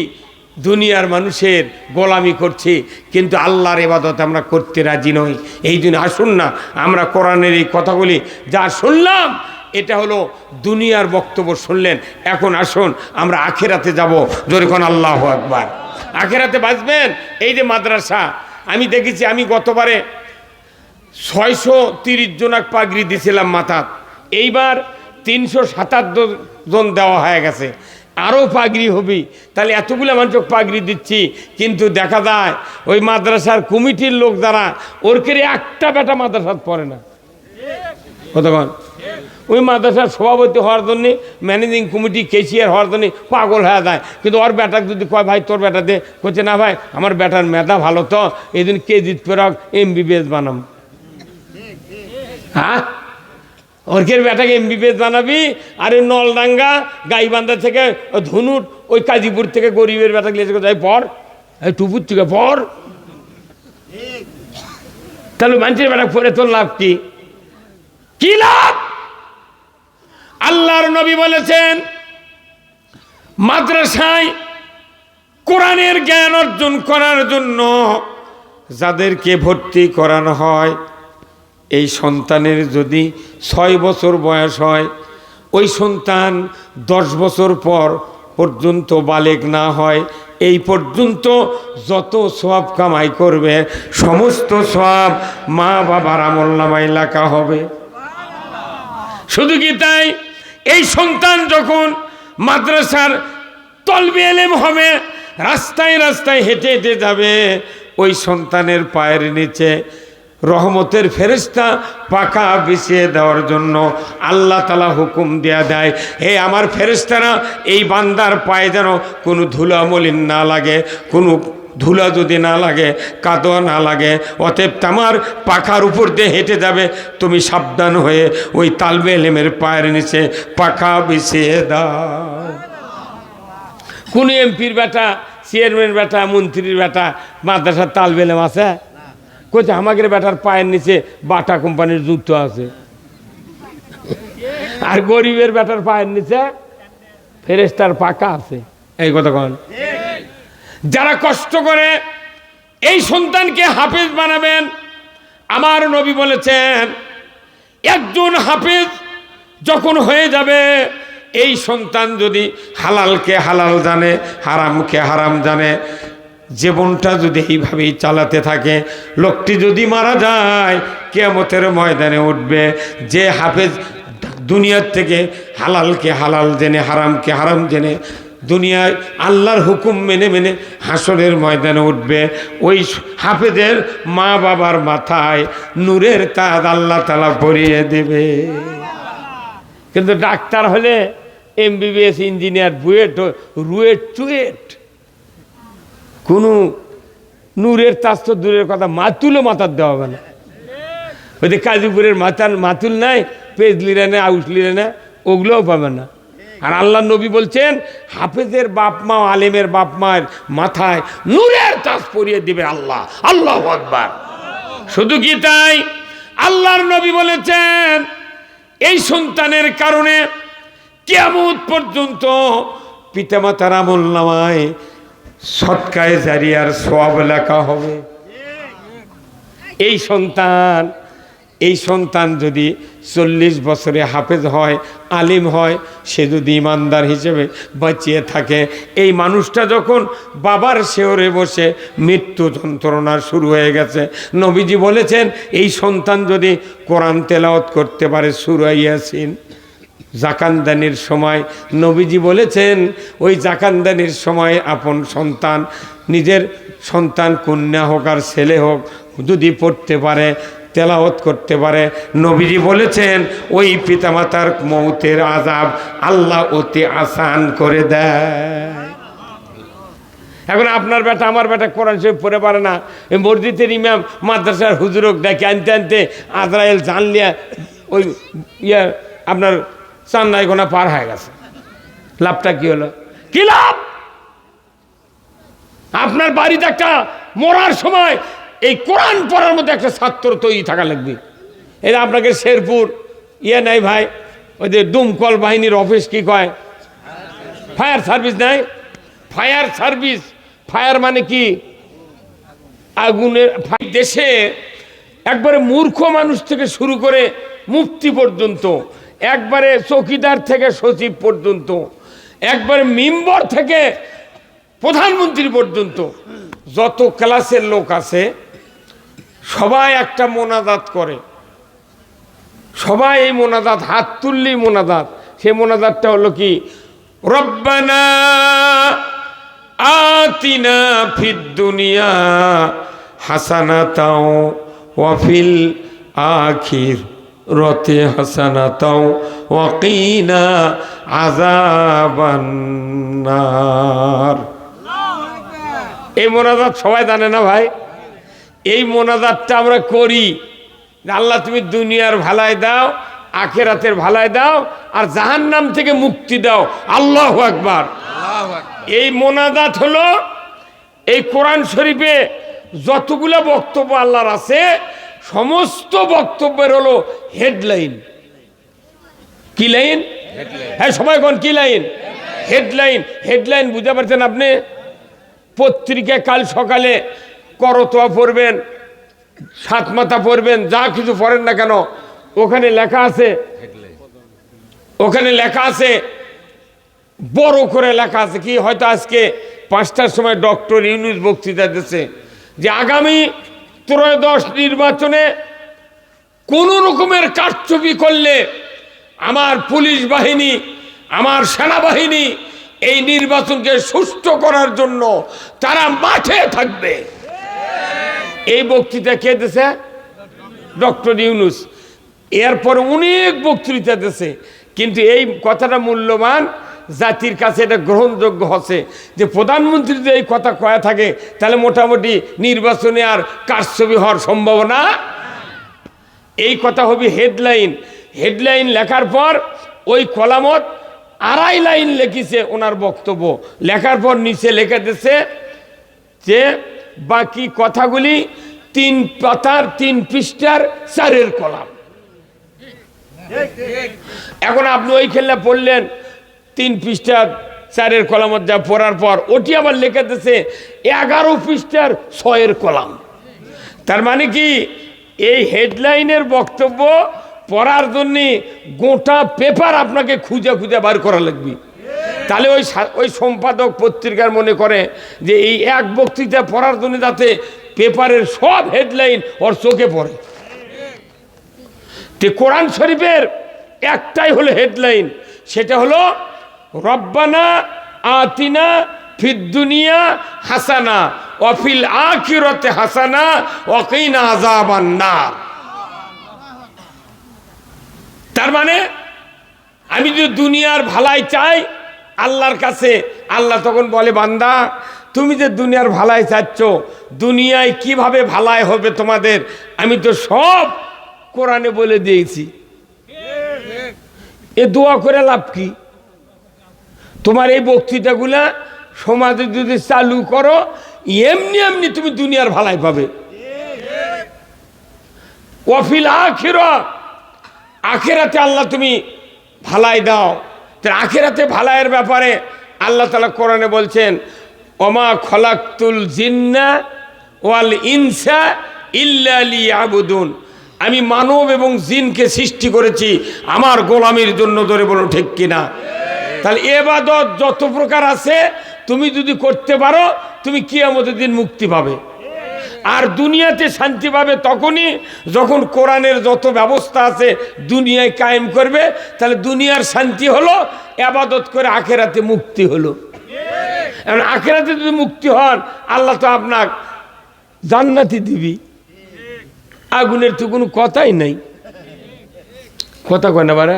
দুনিয়ার মানুষের গোলামি করছি, কিন্তু আল্লাহর ইবাদত আমরা করতে রাজি নই। এই জন্য আসুন না, আমরা কোরআনের এই কথাগুলি যা শুনলাম, এটা হলো দুনিয়ার বক্তব্য শুনলেন। এখন আসুন আমরা আখিরাতে যাব। জোরে কোন আল্লাহু আকবার। আখিরাতে বাঁচবেন। এই যে মাদ্রাসা, আমি দেখেছি, আমি গতবারে 630 জনাক পাগড়ি দিয়েছিলাম মাথাত, এইবার 377 জন দেওয়া হয়ে গেছে, আরও পাগড়ি হবি। তাহলে এতগুলো মানুষ পাগড়ি দিচ্ছি, কিন্তু দেখা যায় ওই মাদ্রাসার কমিটির লোক যারা, ওরকে একটা বেটা মাদ্রাসাত পড়ে না। কতক্ষণ ওই মাদ্রাসার সভাপতি হওয়ার জন্যে, ম্যানেজিং কমিটি কেশিয়ার হওয়ার জন্যে পাগল হয়ে যায়। কিন্তু ওর বেটাকে যদি কয় ভাই তোর বেটা দে, করছে না ভাই আমার বেটার মেধা ভালো, তো এই জন্য কেজিত পেরক MBBS বানাম। হ্যাঁ, ওরকের বেটাকে MBBS বানাবি। আর ওই নলডাঙ্গা গাইবান্ধা থেকে ধনুট, ওই কাজীপুর থেকে গরিবের বেটাকে লেগে যাই পর, এই টুপুর থেকে পর। তাহলে মানুষের বেটা পরে তোর লাভ কি? কি লাভ? আল্লাহর নবী বলেছেন, মাদ্রাসায় কোরআনের জ্ঞান অর্জন করার জন্য যাদেরকে ভর্তি করানো হয়, এই সন্তানের যদি 6 বছর বয়স হয়, ওই সন্তান 10 বছর পর্যন্ত বালেগ না হয়, এই পর্যন্ত যত সওয়াব কামাই করবে, সমস্ত সওয়াব মা বাবার আমলনামায় লেখা হবে। শুধু কি তাই, এই সন্তান যখন মাদ্রাসার তলবে এলেম হবে, রাস্তায় রাস্তায় হেঁটে হেঁটে যাবে, ওই সন্তানের পায়ের নিচে রহমতের ফেরেশতা পাখা বিছিয়ে দেওয়ার জন্য আল্লাহ তাআলা হুকুম দেয়া দেয়, হে আমার ফেরেশতারা, এই বান্দার পায়ে যেন কোনো ধুলা মলিন না লাগে, কোনো ধুলা যদি না লাগে, কাদা না লাগে, অতএব তামার পাখার উপর দিয়ে হেঁটে যাবে, তুমি সাবধান হয়ে ওই তালবে এলেমের পায়ের নিচে পাখা বিছিয়ে দাও। কোন এমপির বেটা, চেয়ারম্যান বেটা, মন্ত্রীর বেটা মাদ্রাসার তালবে এলেম আছে? কোথায়? আমাদের বেটার পায়ের নিচে বাটা কোম্পানির জুতো আছে, আর গরিবের বেটার পায়ের নিচে ফেরেশতার পাখা আছে। এই কথা কন। যারা কষ্ট করে এই সন্তানকে হাফেজ বানাবেন, আমার নবী বলেছেন একজন হাফেজ যখন হয়ে যাবে, এই সন্তান যদি হালালকে হালাল জানে, হারামকে হারাম জানে, জীবনটা যদি এইভাবেই চালাতে থাকে, লোকটি যদি মারা যায় কিয়ামতের ময়দানে উঠবে যে হাফেজ দুনিয়ার থেকে হালালকে হালাল জেনে, হারামকে হারাম জেনে দুনিয়ায় আল্লাহর হুকুম মেনে মেনে হাসরের ময়দানে উঠবে। ওই হাফেজের মা বাবার মাথায় নূরের তাজ আল্লাহ তাআলা পরিয়ে দেবে। কিন্তু ডাক্তার হলে এমবিবিএস, ইঞ্জিনিয়ার, বুয়েট, রুয়েট, চুয়েট, কোনো নূরের তাজ তো দূরের কথা, মাতুলও মাথার দেওয়া হবে না। ওই যে কাজীপুরের মাতুল নাই, পেজলিরা না, আউসলিরা না, ওগুলোও পাবে না। আর আল্লাহ নবী বলছেন হাফেজের বাপ মা, আলেমের বাপ মায়ের মাথায় নূরের তাজ পরিয়ে দিবে আল্লাহ। আল্লাহু আকবার। শুধু কি তাই, আল্লাহর নবী বলেছেন এই সন্তানের কারণে কিয়ামত পর্যন্ত পিতামাতার আমলনামায় সদকায়ে জারিয়ার সওয়াব লেখা হবে। এই সন্তান যদি 40 বছরে হাফেজ হয়, আলিম হয়, সে যদি ইমানদার হিসেবে বাঁচিয়ে থাকে, এই মানুষটা যখন বাবার শেওরে বসে মৃত্যু যন্ত্রণা শুরু হয়ে গেছে, নবীজি বলেছেন এই সন্তান যদি কোরআন তেলাওয়াত করতে পারে, সূরা ইয়াসিন, জাকানদানির সময় নবীজি বলেছেন ওই জাকানদানির সময় আপন সন্তান, নিজের সন্তান কন্যা হোক আর ছেলে হোক, যদি পড়তে পারে, তেলাওয়াত করতে পারে, নবীজি বলেছেন ওই পিতামাতার মৌতের আযাব আল্লাহ অতি আসান করে দেয়। এখন আপনার বেটা, আমার বেটা কোরআন শরীফ পড়ে পারে না, এই মসজিদের ইমাম, মাদ্রাসার হুজুরক ডেকে আনতে আনতে আজরাইল জানলিয়া ওই আপনার চান্নাই গোনা পার হয়ে গেছে, লাভটা কি হলো? কি লাভ? আপনার বাড়িতে একটা মরার সময় এই কোরআন পড়ার মধ্যে একটা ছাত্র তৈরি থাকা লাগবে। এটা আপনাকে শেরপুর নাই ভাই, ওই যে দমকল বাহিনীর অফিস কি কয়, ফায়ার সার্ভিস নাই? ফায়ার সার্ভিস, ফায়ার মানে কি? আগুনের। দেশে একবারে মূর্খ মানুষ থেকে শুরু করে মুফতি পর্যন্ত, একবারে চৌকিদার থেকে সচিব পর্যন্ত, একবারে মেম্বার থেকে প্রধানমন্ত্রী পর্যন্ত যত ক্লাসের লোক আছে সবাই একটা মোনাজাত করে। সবাই এই মোনাজাত, হাত তুললি মোনাজাত। সেই মোনাজাতটা হলো কি? রব্বানা আতিনা ফিদ দুনিয়া হাসানাতাও ওয়া ফিল আখিরাতি হাসানাতাও ওয়া কিনা আযাবান্নার। এই মোনাজাত সবাই জানে না ভাই? এই মোনাজাতটা আমরা করি, আল্লাহ তুমি দুনিয়ার ভালাই দাও, আখিরাতের ভালাই দাও, আর জাহান্নাম থেকে মুক্তি দাও। আল্লাহু আকবার। এই মোনাজাত হলো এই কোরআন শরীফে যতগুলো বক্তব্য আল্লাহর আছে সমস্ত বক্তব্যের হলো হেডলাইন। কি লাইন? হ্যাঁ সবাই কোন কি লাইন? হেডলাইন। হেডলাইন বুঝতে পারছেন আপনি? পত্রিকায় কাল সকালে করতোয়া পড়বেন, সাত মাথা পড়বেন, যা কিছু পড়েন না কেন, ওখানে লেখা আছে, ওখানে লেখা আছে, বড় করে লেখা আছে কি, হয়তো আজকে 5টার সময় ডক্টর ইউনূস বক্তৃতা দিচ্ছে যে আগামী ত্রয়োদশ নির্বাচনে কোন রকমের কারচুপি করলে আমার পুলিশ বাহিনী, আমার সেনাবাহিনী এই নির্বাচনকে সুষ্ঠু করার জন্য তারা মাঠে থাকবে। এই বক্তৃতা কে দিয়েছে? ডক্টর ইউনূস। এরপর অনেক বক্তৃতা দিয়েছে, কিন্তু এই কথাটা মূল্যবান, জাতির কাছে এটা গ্রহণযোগ্য হচ্ছে যে প্রধানমন্ত্রী যদি এই কথা কয়া থাকে তাহলে মোটামুটি নির্বাচনে আর কারচুপি হওয়ার সম্ভাবনা। এই কথা হবে হেডলাইন। হেডলাইন লেখার পর ওই কলামত 2.5 লাইন লিখেছে ওনার বক্তব্য, লেখার পর নিচে লিখে দিয়েছে যে বাকি কথাগুলি 3 পাতার 3 পৃষ্ঠার 4 কলাম। এখন আপনি ওই খেলা পড়লেন 3 পৃষ্ঠার 4 কলামত, যা পড়ার পর ওটি আবার লিখে দিয়েছে 11 পৃষ্ঠার 6 কলাম। তার মানে কি এই হেডলাইনের বক্তব্য পড়ার জন্য গোটা পেপার আপনাকে খুঁজে খুঁজে বার করা লাগবে। তাহলে ওই সম্পাদক পত্রিকার মনে করে যে এই এক বক্তৃতা পড়ার জন্য যাতে পেপারের সব হেডলাইন ওর চোখে পড়ে। তো কোরআন শরীফের একটাই হলো হেডলাইন, সেটা হলো রব্বানা আতিনা ফিদ দুনিয়া হাসানা ওয়া ফিল আখিরাতি হাসানা ওয়া কিনা আযাবান নার। তার মানে আমি যদি দুনিয়ার ভালাই চাই আল্লাহর কাছে, আল্লাহ তখন বলে বান্দা তুমি যে দুনিয়ার ভালাই চাচ্ছ, দুনিয়ায় কিভাবে ভালাই হবে তোমাদের আমি তো সব কোরআনে বলে দিয়েছি। এ দোয়া করে লাভ কি? তোমার এই বক্তৃতাগুলা সমাজে যদি চালু করো এমনি এমনি তুমি দুনিয়ার ভালাই পাবে। ওয়াফিল আখিরা, আখেরাতে আল্লাহ তুমি ভালাই দাও। তার আখেরাতে ভালাইয়ের ব্যাপারে আল্লাহ তাআলা কোরআনে বলছেন ওমা খলাকতুল জিন্না ওয়াল ইনসা ইল্লা লিয়াবুদুন, আমি মানব এবং জিনকে সৃষ্টি করেছি আমার গোলামির জন্য। ধরে বলো ঠিক কিনা? তাহলে ইবাদত যত প্রকার আছে তুমি যদি করতে পারো তুমি কিয়ামতের দিন মুক্তি পাবে। আর দুনিয়াতে শান্তি পাবে তখনই যখন কোরআনের যত ব্যবস্থা আছে দুনিয়ায় কায়েম করবে। তাহলে দুনিয়ার শান্তি হলো, ইবাদত করে আখেরাতে মুক্তি হলো। এখন আখেরাতে যদি মুক্তি হন আল্লাহ তো আপনার জান্নাতি দিবি, আগুনের তো কোনো কথাই নাই। কথা কয় না বারে?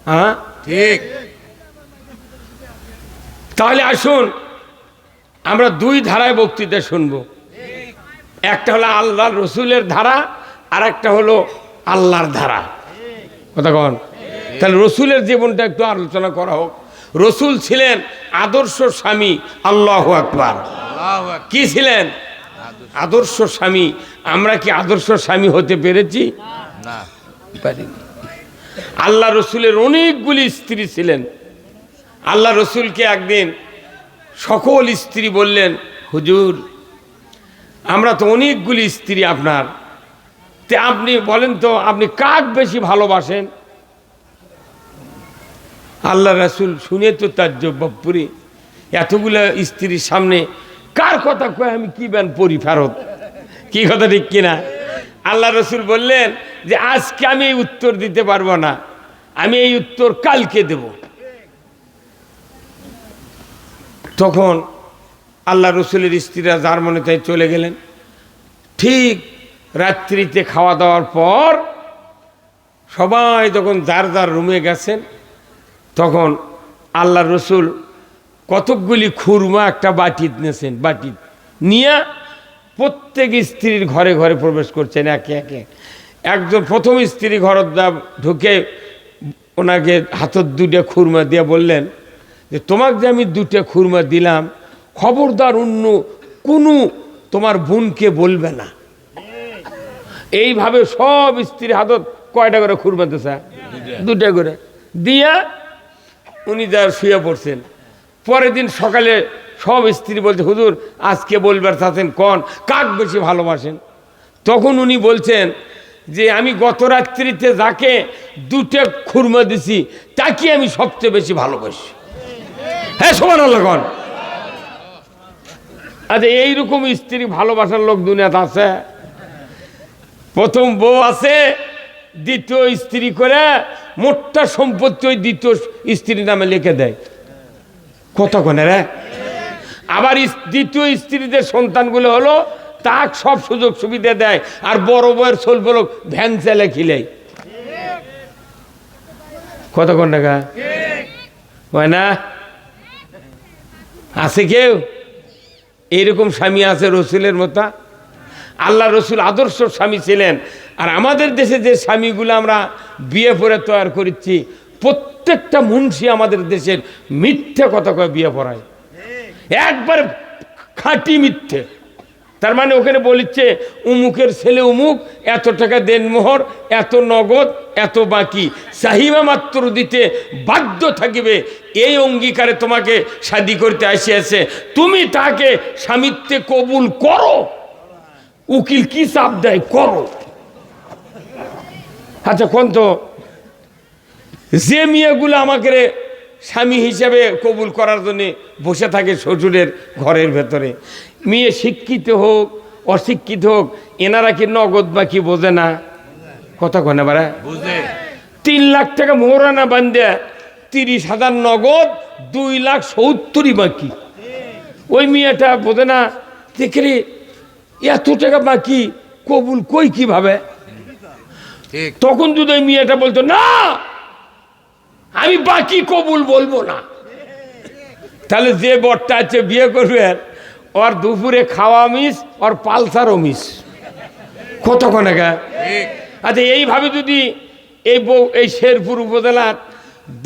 হ্যাঁ ঠিক। তাহলে আসুন আমরা 2 ধারায় বক্তৃতা শুনবো। একটা হলো আল্লাহ রসুলের ধারা, আর একটা হলো আল্লাহর ধারা। কথা কন? তাহলে রসুলের জীবনটা একটু আলোচনা করা হোক। রসুল ছিলেন আদর্শ স্বামী। আল্লাহু আকবার। কি ছিলেন? আদর্শ স্বামী। আমরা কি আদর্শ স্বামী হতে পেরেছি? না, পারিনি। আল্লাহ রসুলের অনেকগুলি স্ত্রী ছিলেন। আল্লাহ রসুলকে একদিন সকল স্ত্রী বললেন হুজুর আমরা তো অনেকগুলি স্ত্রী আপনার, তে আপনি বলেন তো আপনি কাক বেশি ভালোবাসেন? আল্লাহ রসুল শুনে তো তাজ্জব বাপ্পুরি, এতগুলো স্ত্রীর সামনে কার কথা কয় আমি কি বেন পরি ফেরত? কি কথা ঠিক কিনা? আল্লাহ রসুল বললেন যে আজকে আমি এই উত্তর দিতে পারবো না, আমি এই উত্তর কালকে দেব। তখন আল্লাহ রসুলের স্ত্রীরা যার মনে তাই চলে গেলেন। ঠিক রাত্রিতে খাওয়া দাওয়ার পর সবাই যখন যার যার রুমে গেছেন তখন আল্লাহ রসুল কতকগুলি খুরমা একটা বাটিত নিয়েছেন। বাটিত নিয়ে প্রত্যেক স্ত্রীর ঘরে ঘরে প্রবেশ করছেন একে একে। একজন প্রথম স্ত্রী ঘর ঢুকে ওনাকে হাতত 2টা খুরমা দিয়ে বললেন যে তোমাকে যে আমি 2টা খুরমা দিলাম খবরদার অন্য কোনো তোমার বোনকে বলবে না। এইভাবে সব স্ত্রীর হাতত কয়টা করে খুরমা দিয়েছে? 2টা করে দিয়া উনি যার শুয়ে পড়ছেন। পরের দিন সকালে সব স্ত্রী বলছে হুজুর আজকে বলবার চাচ্ছেন কোন কাক বেশি ভালোবাসেন? তখন উনি বলছেন যে আমি গত রাত্রিতে যাকে 2টা খুরমা দিছি তাকে আমি সবচেয়ে বেশি ভালোবাসি। হ্যাঁ সুবহানাল্লাহ কোন? আচ্ছা এইরকম স্ত্রী ভালোবাসার লোক দুনিয়াতে আছে? প্রথম বউ আছে, দ্বিতীয় স্ত্রী করে মোটটা সম্পত্তি ওই দ্বিতীয় স্ত্রীর নামে লিখে দেয়। কতক্ষণ রে? আবার দ্বিতীয় স্ত্রীদের সন্তানগুলো হলো তাক সব সুযোগ সুবিধা দেয়, আর বড় বউয়ের ছোলবল ভ্যান চালে খিলাই। কতক্ষণ টাকা হয় না? আছে কেউ এইরকম স্বামী? আছে রসুলের মতো? আল্লাহ রসুল আদর্শ স্বামী ছিলেন। আর আমাদের দেশে যে স্বামীগুলো আমরা বিয়ে পড়ে তৈরি করেছি, প্রত্যেকটা মুন্সি আমাদের দেশের মিথ্যে কথা কয়ে বিয়ে পড়ায়, একবার খাঁটি মিথ্যে। তার মানে ওখানে বলিচ্ছে উমুকের ছেলে উমুক, এত টাকা দেন মোহর, এত নগদ, এত বাকি, চাহিদা মাত্র দিতে বাধ্য থাকিবে, এই অঙ্গীকারে তোমাকে শাদী করতে আসিয়াছে, তুমি তাকে স্বামিত্বে কবুল করো। উকিল কি চাপ দেয়? করো। আচ্ছা কোন তো যে মেয়েগুলো আমাকে স্বামী হিসাবে কবুল করার জন্যে বসে থাকে শ্বশুরের ঘরের ভেতরে, মেয়ে শিক্ষিত হোক অশিক্ষিত হোক, এনারা কি নগদ বাকি বোঝে না? কথা কনে বারা বুঝে। 3 লাখ টাকা মোহরানা বান্ধে 30,000 নগদ, 2,70,000 বাকি। ওই মেয়েটা বোঝে না, দেখে এত টাকা বাকি কবুল কই কিভাবে? তখন যদি ওই মেয়েটা বলতো না আমি বাকি কবুল বলবো না, তাহলে যে বরটা আছে বিয়ে করবে ওর দুপুরে খাওয়া মিস, ওর পালসারও মিস। কতক্ষণ আগে? আচ্ছা এইভাবে যদি এই শেরপুর উপজেলার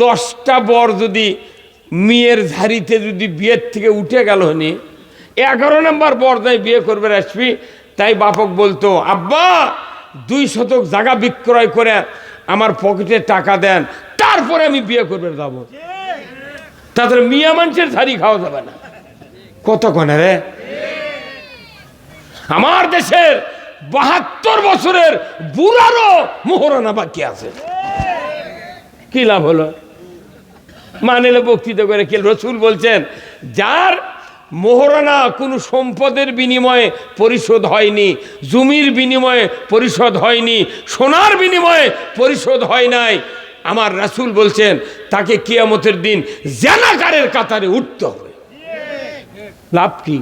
10টা বর যদি মেয়ের ঝাড়িতে যদি বিয়ের থেকে উঠে গেল, 11 নম্বর বর যাই বিয়ে করবে আসবি, তাই বাপক বলতো আব্বা 2 শতক জায়গা বিক্রয় করে আমার পকেটে টাকা দেন, তারপরে আমি বিয়ে করবে যাব। তাদের মিয়া মানুষের ঝাড়ি খাওয়া যাবে না। কতক্ষণ রে? আমার দেশের 72 বছরের বুড়ারও মোহরানা বাকি আছে। কি লাভ হলো? মানেলে বক্তৃতা করে কি? রসুল বলছেন যার মোহরানা কোনো সম্পদের বিনিময়ে পরিশোধ হয়নি, জমির বিনিময়ে পরিশোধ হয়নি, সোনার বিনিময়ে পরিশোধ হয় নাই, আমার রাসূল বলছেন তাকে কিয়ামতের দিন জানাকারের কাতারে উঠতে হবে। লাভ কি?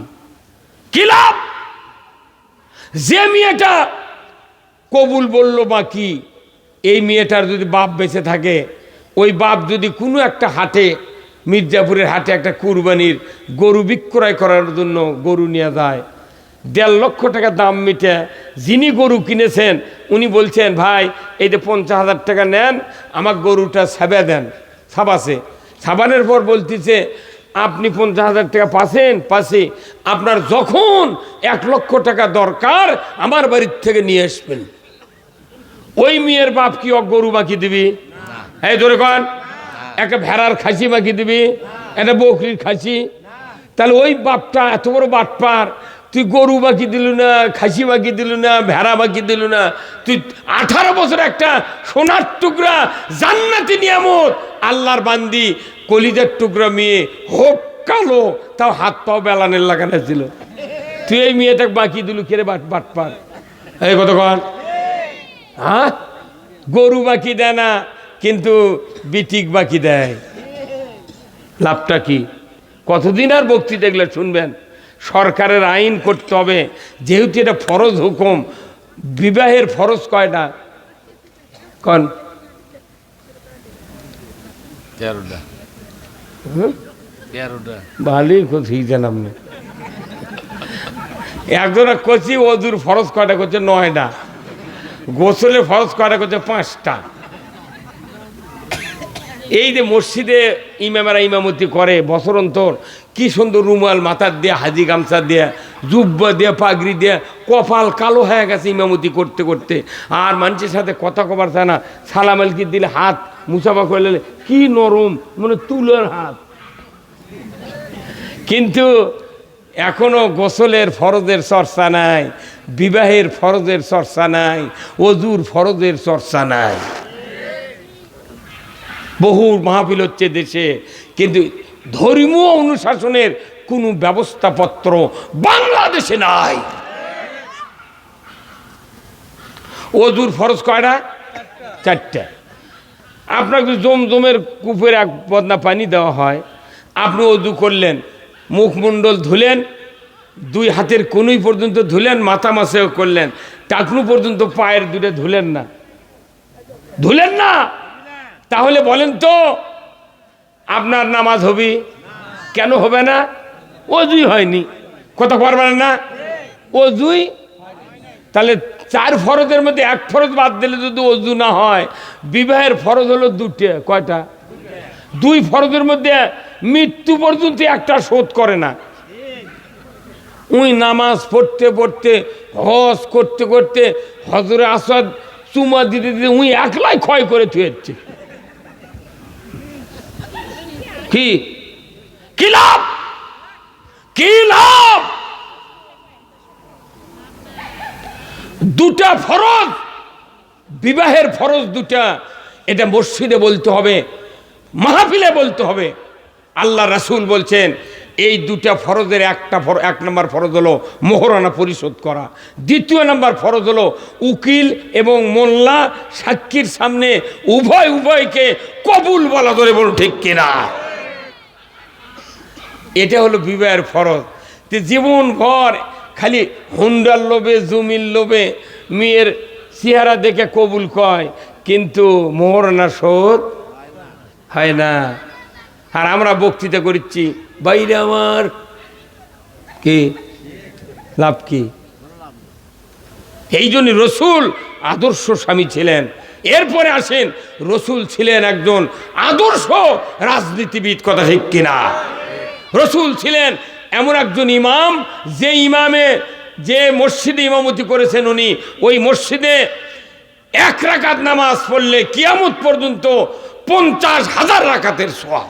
কি লাভ? যে মেয়েটা কবুল বলল বাকি, এই মেয়েটার যদি বাপ বেঁচে থাকে, ওই বাপ যদি কোনো একটা হাটে, মির্জাপুরের হাটে একটা কুরবানির গরু বিক্রয় করার জন্য গরু নিয়ে যায়, 1.5 লক্ষ টাকা দাম মিটে, যিনি গরু কিনেছেন উনি বলছেন ভাই এই যে 50,000 টাকা নেন, আমার গরুটা ছাবা দেন। ছাবাছে, ছাবানোর পর বলতেছে আপনি 50,000 টাকা পাশে আপনার যখন 1 লক্ষ টাকা দরকার আমার বাড়ির থেকে নিয়ে আসবেন। ওই মেয়ের বাপ কি গরু বাকি দিবি? এই ধরে কন একটা ভেড়ার খাসি বাকি দিবি, একটা বকরির খাসি? তাহলে ওই বাপটা এত বড় বাটপার, তুই গরু বাকি দিল না, খাসি বাকি দিল না, ভেড়া বাকি দিল না, তুই 18 বছর একটা সোনার টুকরা জান্নাতি নিয়ামত আল্লাহর বান্দি কলিজার টুকরা মেয়ে হোক কালো, তাও হাত পাও বেলানের লাগানো ছিল, তুই এই মেয়েটাকে বাকি দিল কেরে? বাটপার। এই কতক্ষণ? হ্যাঁ, গরু বাকি দেয় না কিন্তু বিটিক বাকি দেয়। লাভটা কি? কতদিন আর বক্তৃতা এগুলো শুনবেন? সরকারের আইন করতে হবে, যেহেতু এটা ফরজ হুকুম। বিবাহের ফরজ কয়টা? কন 13টা। ভালোই ঠিক জানাম না। একজনে কচি ওজুর ফরজ কয়টা করছে? 9টা। গোসলের ফরজ কয়টা করছে? 5টা। এই যে মসজিদে ইমামেরা ইমামতি করে বছর অন্তর, কি সুন্দর রুমাল মাথার দিয়ে, হাজি গামছা দিয়ে, জুব্বা দিয়ে, পাগড়ি দিয়ে, কপাল কালো হয়ে গেছে ইমামতি করতে করতে, আর মানুষের সাথে কথা কবার চায় না। সালাম আলকি দিলে হাত মুসাফা করলে কি নরম, মানে তুলোর হাত। কিন্তু এখনো গোসলের ফরজের চর্চা নাই, বিবাহের ফরজের চর্চা নাই, অজুর ফরজের চর্চা নাই। বহু মাহফিল হচ্ছে দেশে, কিন্তু ধর্মীয় অনুশাসনের কোনো ব্যবস্থাপত্র বাংলাদেশে নাই। অজুর ফরজ কয়টা? 4টা। আপনাকে জমজমের কূপের 1 বদনা পানি দেওয়া হয়, আপনি অজু করলেন, মুখমণ্ডল ধুলেন, দুই হাতের কনুই পর্যন্ত ধুলেন, মাথা মাসেও করলেন, টাকনু পর্যন্ত পায়ের দুটো ধুলেন না, ধুলেন না, তাহলে বলেন তো আপনার নামাজ হবে? কেন হবে না? অজুই হয়নি। কথা পারবেন না, অজুই। তাহলে 4 ফরজের মধ্যে 1 ফরজ বাদ দিলে যদি অজু না হয়, বিবাহের ফরজ হলো 2টে। কয়টা? 2 ফরজের মধ্যে মৃত্যু পর্যন্ত একটা শোধ করে না। ওই নামাজ পড়তে পড়তে, হজ করতে করতে, হজরে আসওয়াদ চুমা দিতে দিতে উই একলাই ক্ষয় করে থুয়েছে। কি কি লাভ? কি লাভ? 2টা ফরজ, বিবাহের ফরজ 2টা, এটা মসজিদে বলতে হবে, মাহফিলে বলতে হবে। আল্লাহ রাসূল বলছেন এই 2টা ফরজের 1 নম্বর ফরজ হলো মোহরানা পরিশোধ করা, 2য় নম্বর ফরজ হলো উকিল এবং মোল্লা সাক্ষীর সামনে উভয়কে কবুল বলা, ধরে বলো ঠিক কিনা? এটা হলো বিবাহের ফরজ। জীবন ভর খালি হুন্ডার লোভে, জমির লোভে মেয়ের চেহারা দেখে কবুল কয়, কিন্তু মোহরানা শোধ হয় না। আর আমরা বক্তৃতা করছি, বাইরে আমার কি লাভ? কি? এই জন্য রসুল আদর্শ স্বামী ছিলেন। এরপরে আসেন, রসুল ছিলেন একজন আদর্শ রাজনীতিবিদ। কথা ঠিক কিনা? রসুল ছিলেন এমন একজন ইমাম, যে ইমামে যে মসজিদে ইমামতি করেছেন উনি, ওই মসজিদে 1 রাকাত নামাজ পড়লে কিয়ামত পর্যন্ত 50,000 রাকাতের সওয়াব।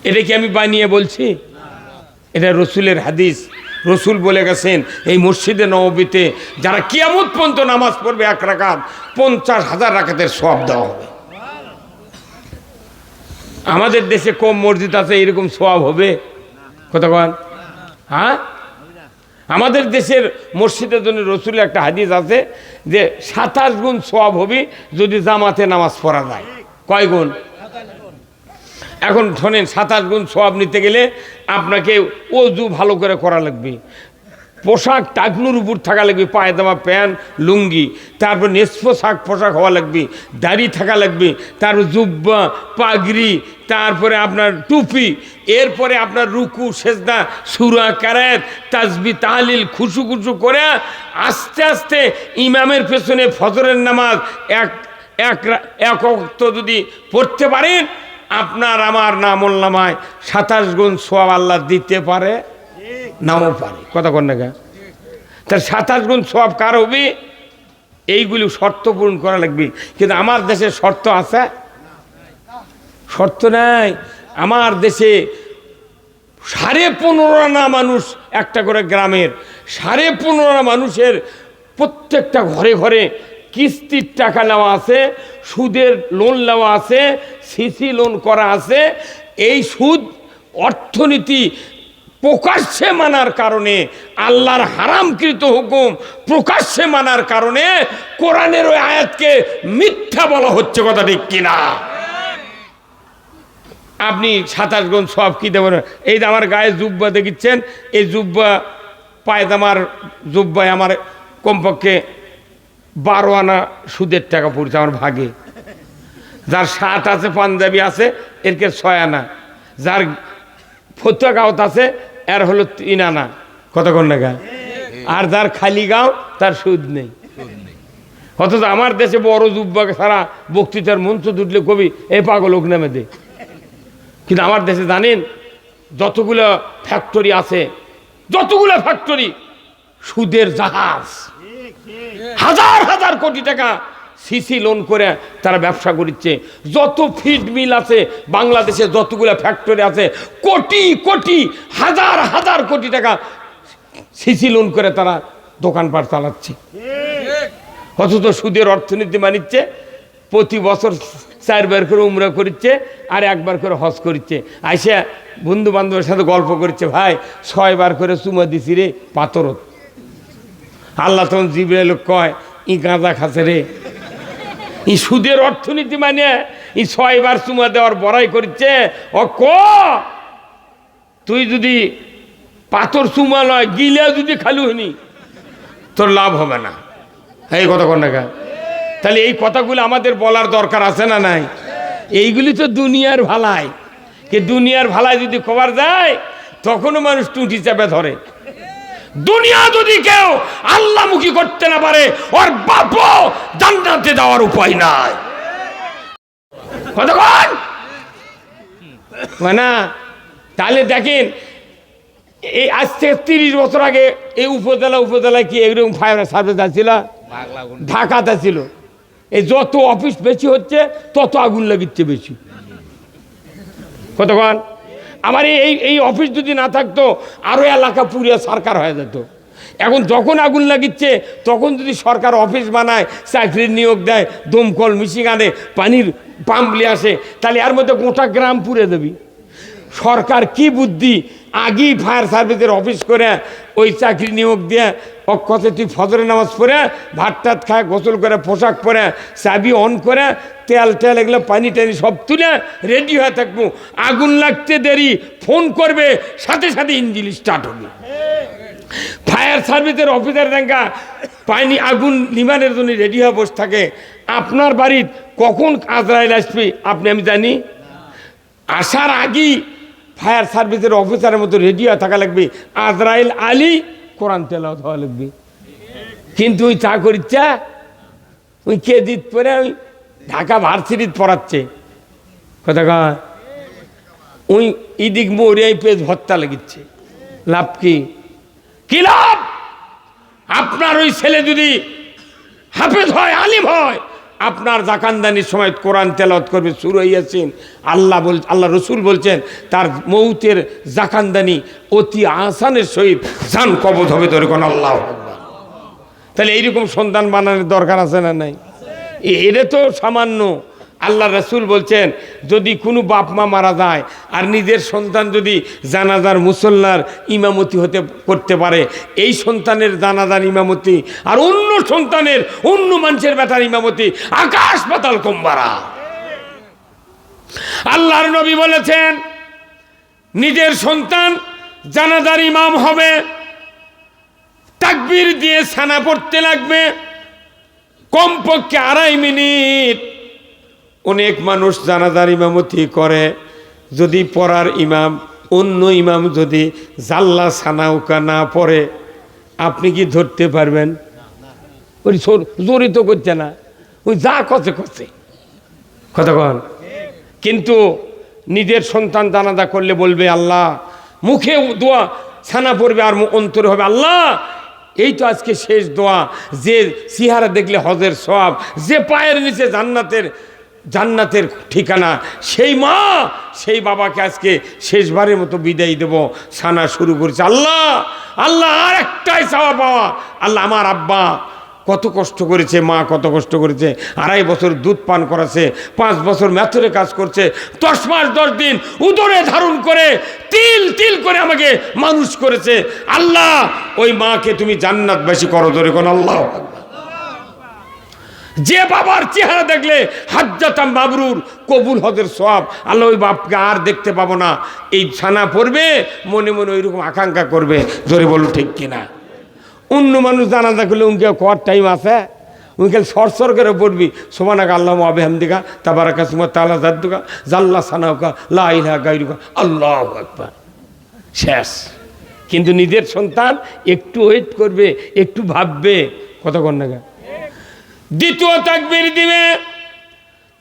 এটা কি আমি বানিয়ে বলছি? এটা রসুলের হাদিস। রসুল বলে গেছেন এই মসজিদে নববীতে যারা কিয়ামত পর্যন্ত নামাজ পড়বে 1 রাকাত, 50,000 রাকাতের সওয়াব দেওয়া হবে। আমাদের দেশে কম মসজিদ আছে, এরকম সওয়াব হবে? কথা বল। হ্যাঁ, আমাদের দেশের মসজিদের জন্য রসুলের একটা হাদিস আছে যে 27 গুণ সওয়াব হবে যদি জামাতে নামাজ পড়া যায়। কয় গুণ? এখন শোনেন, 27 গুণ সওয়াব নিতে গেলে আপনাকে ওযু ভালো করে করা লাগবে, পোশাক টাকনুর উপর থাকা লাগবে, পায়জামা প্যান্ট লুঙ্গি, তারপর নেসফো শাক পোশাক হওয়া লাগবে, দাড়ি থাকা লাগবে, তারপর জুব্বা পাগড়ি, তারপরে আপনার টুপি, এরপরে আপনার রুকু সেজদা সূরা কারাত তাসবিহ তাহলিল খুশু করে আস্তে আস্তে ইমামের পেছনে ফজরের নামাজ এক ওয়াক্ত যদি পড়তে পারেন, আপনার আমার আমলনামায় 27 গুণ সওয়াব আল্লাহ দিতে পারে, নাও পারে। কথা কন না? তার 27 গুণ সওয়াব কার হবে? এইগুলি শর্ত পূরণ করা লাগবে। কিন্তু আমার দেশে শর্ত আছে? শর্ত নাই। আমার দেশে 15.5 আনা মানুষ, একটা করে গ্রামের 15.5 আনা মানুষের প্রত্যেকটা ঘরে ঘরে কিস্তির টাকা নেওয়া আছে, সুদের লোন নেওয়া আছে, সিসি লোন করা আছে। এই সুদ অর্থনীতি প্রকাশ্যে মানার কারণে, আল্লাহর হারামকৃত হুকুম প্রকাশ্যে মানার কারণে কোরআনের ওই আয়াতকে মিথ্যা বলা হচ্ছে। কথা ঠিক কিনা? আপনি 27 গুণ সওয়াব কি দেবেন? এই যে আমার গায়ে জুব্বা দেখিচ্ছেন, এই জুব্বা পায়জামার জুব্বায় আমার কমপক্ষে 12 আনা সুদের টাকা পড়ছে আমার ভাগে। যার শার্ট আছে, পাঞ্জাবি আছে, এরকে 6 আনা। যার ফতুয়া গাঁত আছে, এর হলো 3 আনা। কত কোন টাকা? আর যার খালি গাঁও, তার সুদ নেই। অথচ আমার দেশে বড় জুব্বা ছাড়া বক্তৃতার মঞ্চ দুটলে কবি এ পাগল লোক নামে দে। কিন্তু আমার দেশে জানেন যতগুলো ফ্যাক্টরি আছে, যতগুলো ফ্যাক্টরি, সুদের জাহাজ, হাজার হাজার কোটি টাকা সিসি লোন করে তারা ব্যবসা করছে। যত ফিড মিল আছে বাংলাদেশে, যতগুলো ফ্যাক্টরি আছে, কোটি কোটি হাজার হাজার কোটি টাকা সিসি লোন করে তারা দোকানপাট চালাচ্ছে। অথচ সুদের অর্থনীতি মানিচ্ছে। প্রতি বছর 4 বার করে উমরা করছে, আর 1 বার করে হজ করছে। আইসা বন্ধু বান্ধবের সাথে গল্প করছে, ভাই 6 বার করে চুমা দিছি রে পাথরত। আল্লাহ তখন জিবরাইল কয়, ই গাঁজা খাচ্ছে রে। এই সুদের অর্থনীতি মানে এই 6 বার চুমা দেওয়ার বড়াই করছে। ও ক তুই যদি পাথর চুমা নয় গিলে যদি খালু হনি তোর লাভ হবে না। এই কথা কোন টাকা? তাহলে এই কথাগুলো আমাদের বলার দরকার আছে না নাই? এইগুলি তো দুনিয়ার ভালাই, কে দুনিয়ার ভালাই যদি কবার যায় তখনও মানুষ টুটি চেপে ধরে। দুনিয়া যদি কেউ আল্লাহমুখী করতে না পারে ওর বাপও জান্নাতে যাওয়ার উপায় নাই। কতক্ষণ না? তাহলে দেখেন এই আজ থেকে 30 বছর আগে এই উপজেলায় কি এরকম ফায়ার সার্ভিস ছিল? ঢাকাতে ছিল। এই যত অফিস বেশি হচ্ছে তত আগুন লাগিচ্ছে বেশি। কতক্ষণ? আমার এই অফিস যদি না থাকতো আরো এলাকা পুরিয়া সরকার হয়ে যেত। এখন যখন আগুন লাগিচ্ছে তখন যদি সরকার অফিস বানায়, চাকরির নিয়োগ দেয়, দমকল মিশিং আনে, পানির পাম্প নিয়ে আসে, তাহলে এর মধ্যে গোটা গ্রাম পুড়ে দেবি। সরকার কি বুদ্ধি, আগেই ফায়ার সার্ভিসের অফিস করে ওই চাকরি নিয়োগ দিয়ে অক্ষতে তুই ফজরের নামাজ পড়ে ভাত টাত খায়, গোসল করে, পোশাক পরে, চাবি অন করে, তেল এগুলো পানি টানি সব তুলে রেডি হয়ে থাকবো। আগুন লাগতে দেরি, ফোন করবে, সাথে সাথে ইঞ্জিন স্টার্ট হবে। ফায়ার সার্ভিসের অফিসার দেখা পানি আগুন নিবানের জন্য রেডি হয়ে বসে থাকে। আপনার বাড়ির কখন আজরাইল আসবে আপনি আমি জানি? আসার আগেই ফায়ার সার্ভিসের অফিসারের মতো রেডি হয়ে থাকা লাগবে। আজরাইল আলী কোরআন তেলাওয়াত হওয়া লাগবে। কিন্তু ওই চা করিচ্ছা ওই কেজিত পরে ওই ঢাকা ভার্সিটিত পড়াচ্ছে। কথা কয় ওই ইদিক মরিয়াই পেজ ভত্তা লাগিচ্ছে। লাভ কি? কি লাভ? আপনার ওই ছেলে যদি হাফেজ হয়, আলিম হয়, আপনার জাকানদানির সময় কোরআন তেলাওয়াত করবে, সূরা ইয়াসিন। আল্লাহ রসুল বলছেন তার মৌতের জাকানদানি অতি আসানের সহিত জান কবজ হবে। ধরে কোন আল্লাহ। তাহলে এইরকম সন্তান বানানোর দরকার আছে না নাই? এটা তো সামান্য। আল্লাহ রসুল বলছেন যদি কোনো বাপ মা মারা যায় আর নিজের সন্তান যদি জানাজার মুসল্লার ইমামতি করতে পারে, এই সন্তানের জানাজার ইমামতি আর অন্য সন্তানের অন্য মানুষের বেটার ইমামতি আকাশ পাতাল কম্বারা। আল্লাহর নবী বলেছেন নিজের সন্তান জানাজার ইমাম হবে, তাকবীর দিয়ে সানা পড়তে লাগবে কমপক্ষে 2.5 মিনিট। অনেক মানুষ জানাজার ইমামতি করে, যদি পড়ার ইমাম অন্য ইমাম যদি জাল্লা সানাউকা না পড়ে আপনি কি ধরতে পারবেন? ওই জড়িত করছে না, ওই যা কছে কথা কন। কিন্তু নিজের সন্তান জানাজা করলে বলবে আল্লাহ, মুখে দোয়া ছানা পড়বে আর অন্তরে হবে আল্লাহ এই তো আজকে শেষ দোয়া। যে চেহারা দেখলে হজের সওয়াব, যে পায়ের নিচে জান্নাতের ঠিকানা, সেই মা সেই বাবাকে আজকে শেষবারের মতো বিদায় দেব। ছানা শুরু করেছে আল্লাহ আল্লাহ আর একটাই চাওয়া পাওয়া। আল্লাহ আমার আব্বা কত কষ্ট করেছে, মা কত কষ্ট করেছে, 2.5 বছর দুধ পান করাছে, 5 বছর ম্যাথরে কাজ করছে, 10 মাস 10 দিন উদরে ধারণ করে তিল তিল করে আমাকে মানুষ করেছে। আল্লাহ ওই মাকে তুমি জান্নাতবাসী করো। ধরে কোন আল্লাহ। যে বাবার চেহারা দেখলে হাজ্জাতাম মাবরুর কবুল হজের সওয়াব, আল্লাহ ওই বাপকে আর দেখতে পাবো না। এই ছানা পড়বে মনে মনে ওইরকম আকাঙ্ক্ষা করবে। জোরে বলুন ঠিক কিনা? অন্য মানুষ জানাজা করলে উনকে কর টাইম আছে, উনকে সরসর করে পড়বি সুবহানাকা আল্লাহুম্মা ওয়া বিহামদিকা তাবারাকা ইসমুকা তাআলা জাদ্দুকা জাল্লা সানাউকা লা ইলাহা গায়রুকা আল্লাহু আকবার। শেষ। কিন্তু নিজের সন্তান একটু ওয়েট করবে, একটু ভাববে। কতক্ষণ না? দ্বিতীয় তাকবীর দিবে,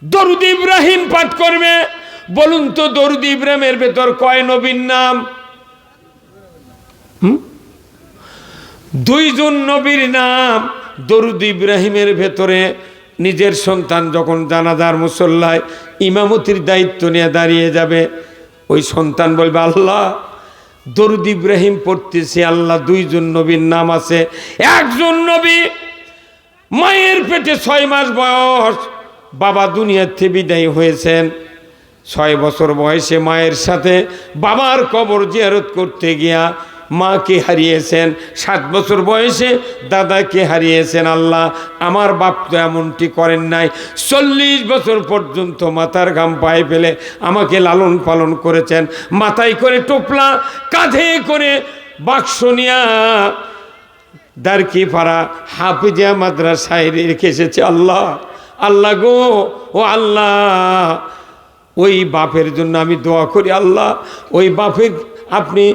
দরুদ ইব্রাহিম পাঠ করবে। বলুন তো দরুদ ইব্রাহিমের ভেতর কয় নবীর নাম? 2 জন নবীর নাম। দরুদ ইব্রাহিমের ভেতরে নিজের সন্তান যখন জানাজার মুসল্লায় ইমামতির দায়িত্ব নিয়ে দাঁড়িয়ে যাবে, ওই সন্তান বলবে আল্লাহ দরুদ ইব্রাহিম পড়তেছি, আল্লাহ 2 জন নবীর নাম আছে। একজন নবী মায়ের পেটে 6 মাস বয়স, বাবা দুনিয়ার থেকে বিদায় হয়েছেন। 6 বছর বয়সে মায়ের সাথে বাবার কবর জিয়ারত করতে গিয়া মাকে হারিয়েছেন, 7 বছর বয়সে দাদাকে হারিয়েছেন। আল্লাহ আমার বাপ তো এমনটি করেন নাই, 40 বছর পর্যন্ত মাথার ঘাম পায়ে ফেলে আমাকে লালন পালন করেছেন। মাথায় করে টোপলা, কাঁধে করে বাক্স নিয়া দারকিপাড়া হাফিজিয়া মাদ্রাসায় রেখে এসেছে। আল্লাহ, আল্লাহ গো, ও আল্লাহ, ওই বাপের জন্য আমি দোয়া করি, আল্লাহ ওই বাপের আপনি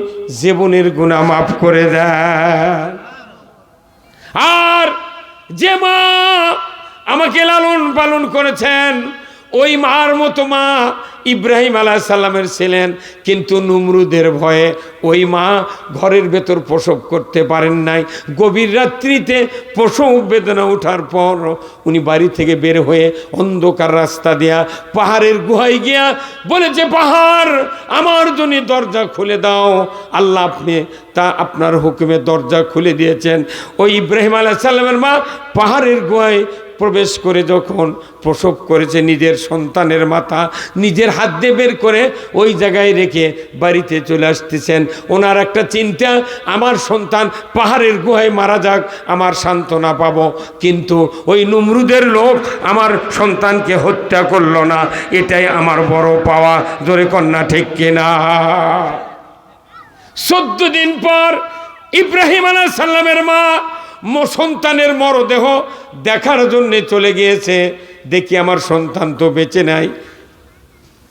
জীবনের গুনাহ মাফ করে দেন। আর যে মা আমাকে লালন পালন করেছেন, ওই মার মতো মা ইব্রাহিম আলাইহিস সালামের ছিলেন, কিন্তু নমরুদের ভয়ে ওই মা ঘরের ভেতর প্রসব করতে পারেন নাই। গভীর রাত্রিতে প্রসব বেদনা ওঠার পর উনি বাড়ি থেকে বের হয়ে অন্ধকার রাস্তা দিয়া পাহাড়ের গুহায় গিয়া বলেছে, পাহাড় আমার জন্য দরজা খুলে দাও। আল্লাহ আপনি তা আপনার হুকুমে দরজা খুলে দিয়েছেন। ওই ইব্রাহিম আলাইহিস সালামের মা পাহাড়ের গুহায় প্রবেশ করে যখন প্রসব করেছে, নিজের সন্তানের মাথা নিজের হাত দিয়ে বের করে ওই জায়গায় রেখে বাড়িতে চলে আসতেছেন। ওনার একটা চিন্তা, আমার সন্তান পাহাড়ের গুহায় মারা যাক, আমার সান্ত্বনা পাবো, কিন্তু ওই নমরুদের লোক আমার সন্তানকে হত্যা করলো না, এটাই আমার বড় পাওয়া। জোরে কন্যা ঠিক কিনা? 14 দিন পর ইব্রাহিম আলাইহিস সালামের মা সন্তানের মরদেহ দেখার জন্য চলে গিয়েছে। দেখি আমার সন্তান তো বেঁচে নাই,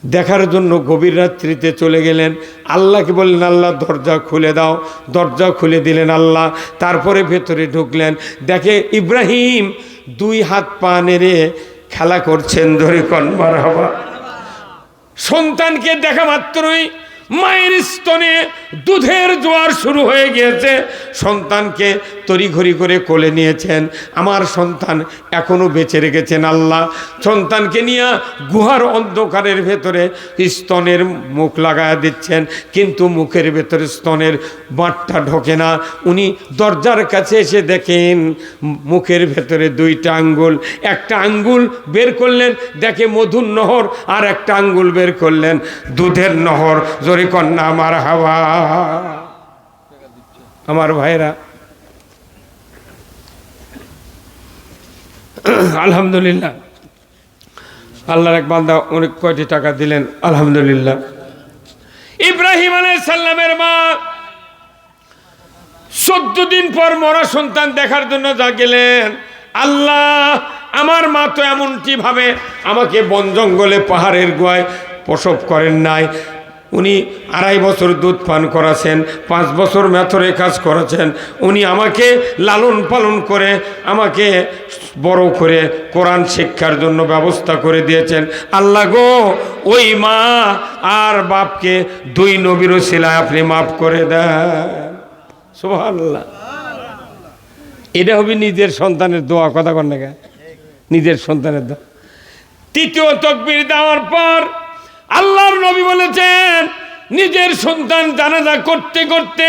দেখার জন্য গভীর রাত্রিতে চলে গেলেন। আল্লাহকে বললেন, আল্লাহ দরজা খুলে দাও। দরজা খুলে দিলেন আল্লাহ। তারপরে ভেতরে ঢুকলেন, দেখে ইব্রাহিম 2 হাত পা নেড়ে খেলা করছেন। ধরে কন মারহাবা। সন্তানকে দেখা মাত্রই মায়ের স্তনে দুধের জোয়ার শুরু হয়ে গিয়েছে। সন্তানকে তড়িঘড়ি করে কোলে নিয়েছেন। আমার সন্তান এখনো বেঁচে রেখেছেন আল্লাহ। সন্তানকে নিয়ে গুহার অন্ধকারের ভেতরে স্তনের মুখ লাগায়া দিচ্ছেন, কিন্তু মুখের ভেতরে স্তনের বাঁটটা ঢোকে না। উনি দরজার কাছে এসে দেখেন মুখের ভেতরে 2টা আঙ্গুল। একটা আঙ্গুল বের করলেন, দেখে মধুর নহর, আর একটা আঙ্গুল বের করলেন দুধের নহর। জোরে কন্যা আমার হাওয়া। আমার ভাইরা, আলহামদুলিল্লাহ, আল্লাহর এক বান্দা অনেক কয়টি টাকা দিলেন, আলহামদুলিল্লাহ। ইব্রাহিম আলাইহিস সালামের মা 14 দিন পর মরা সন্তান দেখার জন্য যা গেলেন। আল্লাহ আমার মা তো এমনটি ভাবে আমাকে বন জঙ্গলে পাহাড়ের গুহায় প্রসব করেন নাই। উনি 2.5 বছর দুধ পান করাছেন, 5 বছর মেথরে কাজ করেছেন। উনি আমাকে লালন পালন করে আমাকে বড় করে কোরআন শিক্ষার জন্য ব্যবস্থা করে দিয়েছেন। আল্লাহ গো, ওই মা আর বাপকে 2 নবীর ওসিলায় আপনি মাফ করে দেন। সুবহানাল্লাহ। এটা হবে নিজের সন্তানের দোয়া। কথা কন না, নিজের সন্তানের দোয়া। 3য় তাকবীর দেওয়ার পর আল্লাহর নবী বলেছেন, নিজের সন্তান জানাজা করতে করতে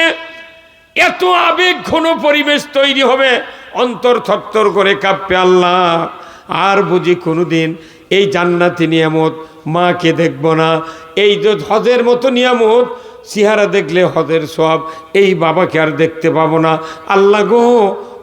এত আবেগ ঘন পরিবেশ তৈরি হবে, অন্তর থরথর করে কাঁপবে। আল্লাহ আর বুঝি কোনোদিন এই জান্নাতি নিয়ামত মাকে দেখব না। এই যে হজের মতো নিয়ামত, চেহারা দেখলে হজের সওয়াব, এই বাবাকে আর দেখতে পাবো না। আল্লাহ গো,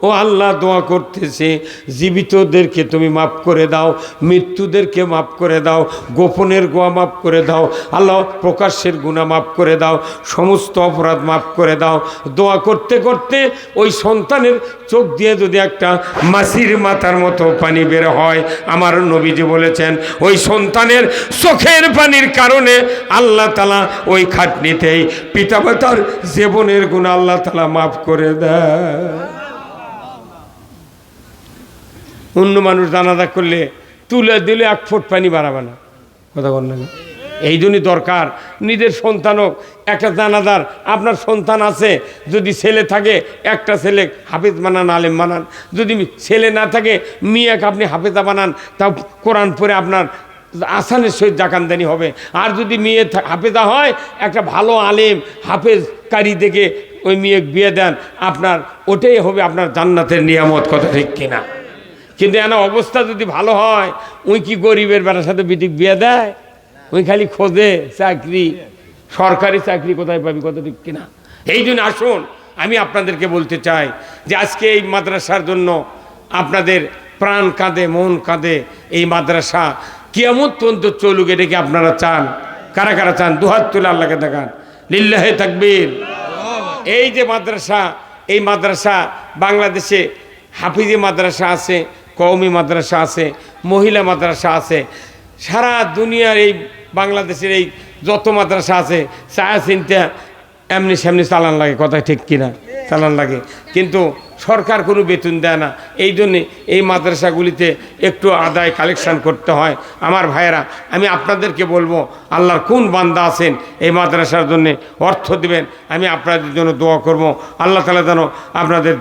ও আল্লাহ দোয়া করতেছে, জীবিতদেরকে তুমি মাফ করে দাও, মৃত্যুদেরকে মাফ করে দাও, গোপনের গোয়া মাফ করে দাও। আল্লাহ প্রকাশ্যের গুনাহ মাফ করে দাও, সমস্ত অপরাধ মাফ করে দাও। দোয়া করতে করতে ওই সন্তানের চোখ দিয়ে যদি একটা মাছির মাথার মতো পানি বের হয়, আমার নবীজি বলেছেন ওই সন্তানের চোখের পানির কারণে আল্লাহ তাআলা ওই খাটনিতেই পিতামাতার জীবনের গুনাহ আল্লাহ তাআলা মাফ করে দেয়। অন্য মানুষ জানাজা করলে তুলে দিলে 1 ফুট পানি বাড়াবে না। কথা বল না। এই জন্যই দরকার নিজের সন্তান হোক। একটা জানাজার আপনার সন্তান আছে, যদি ছেলে থাকে একটা ছেলে হাফেজ বানান, আলেম বানান। যদি ছেলে না থাকে মেয়েকে আপনি হাফেজা বানান, তাও কোরআন পড়ে আপনার আসানের সহিত জাকানদানি হবে। আর যদি মেয়ে হাফেজা হয়, একটা ভালো আলেম হাফেজ কারি দেখে ওই মেয়ে বিয়ে দেন, আপনার ওটাই হবে আপনার জান্নাতের নিয়ামত। কথা ঠিক কিনা? কিন্তু এনা অবস্থা যদি ভালো হয়, ওই কি গরিবের বেটার সাথে বিটিক বিয়ে দেয়? ওই খালি খোঁজে চাকরি, সরকারি চাকরি কোথায় পাবি। কত ঠিক কিনা? এই জন্য আসুন, আমি আপনাদেরকে বলতে চাই যে আজকে এই মাদ্রাসার জন্য আপনাদের প্রাণ কাঁদে, মন কাঁদে। এই মাদ্রাসা কিয়ামত পর্যন্ত চলুক, এটা কি আপনারা চান? কারা কারা চান? দুহাত তুলে আল্লাহকে দেখান, লিল্লাহে তাকবীর। এই যে মাদ্রাসা, এই মাদ্রাসা বাংলাদেশে হাফিজি মাদ্রাসা আছে, কওমি মাদ্রাসা আছে, মহিলা মাদ্রাসা আছে। সারা দুনিয়ার এই বাংলাদেশের এই যত মাদ্রাসা আছে, চায়া চিন্তা এমনি সামনি চালান লাগে, কথা ঠিক কিনা? চালান লাগে, কিন্তু সরকার কোনো বেতন দেয় না। এই জন্যে এই মাদ্রাসাগুলিতে একটু আদায় কালেকশন করতে হয়। আমার ভাইয়েরা, আমি আপনাদেরকে বলবো, আল্লাহর কোন বান্দা আছেন এই মাদ্রাসার জন্যে অর্থ দিবেন, আমি আপনাদের জন্য দোয়া করব। আল্লাহ তাআলা যেন আপনাদের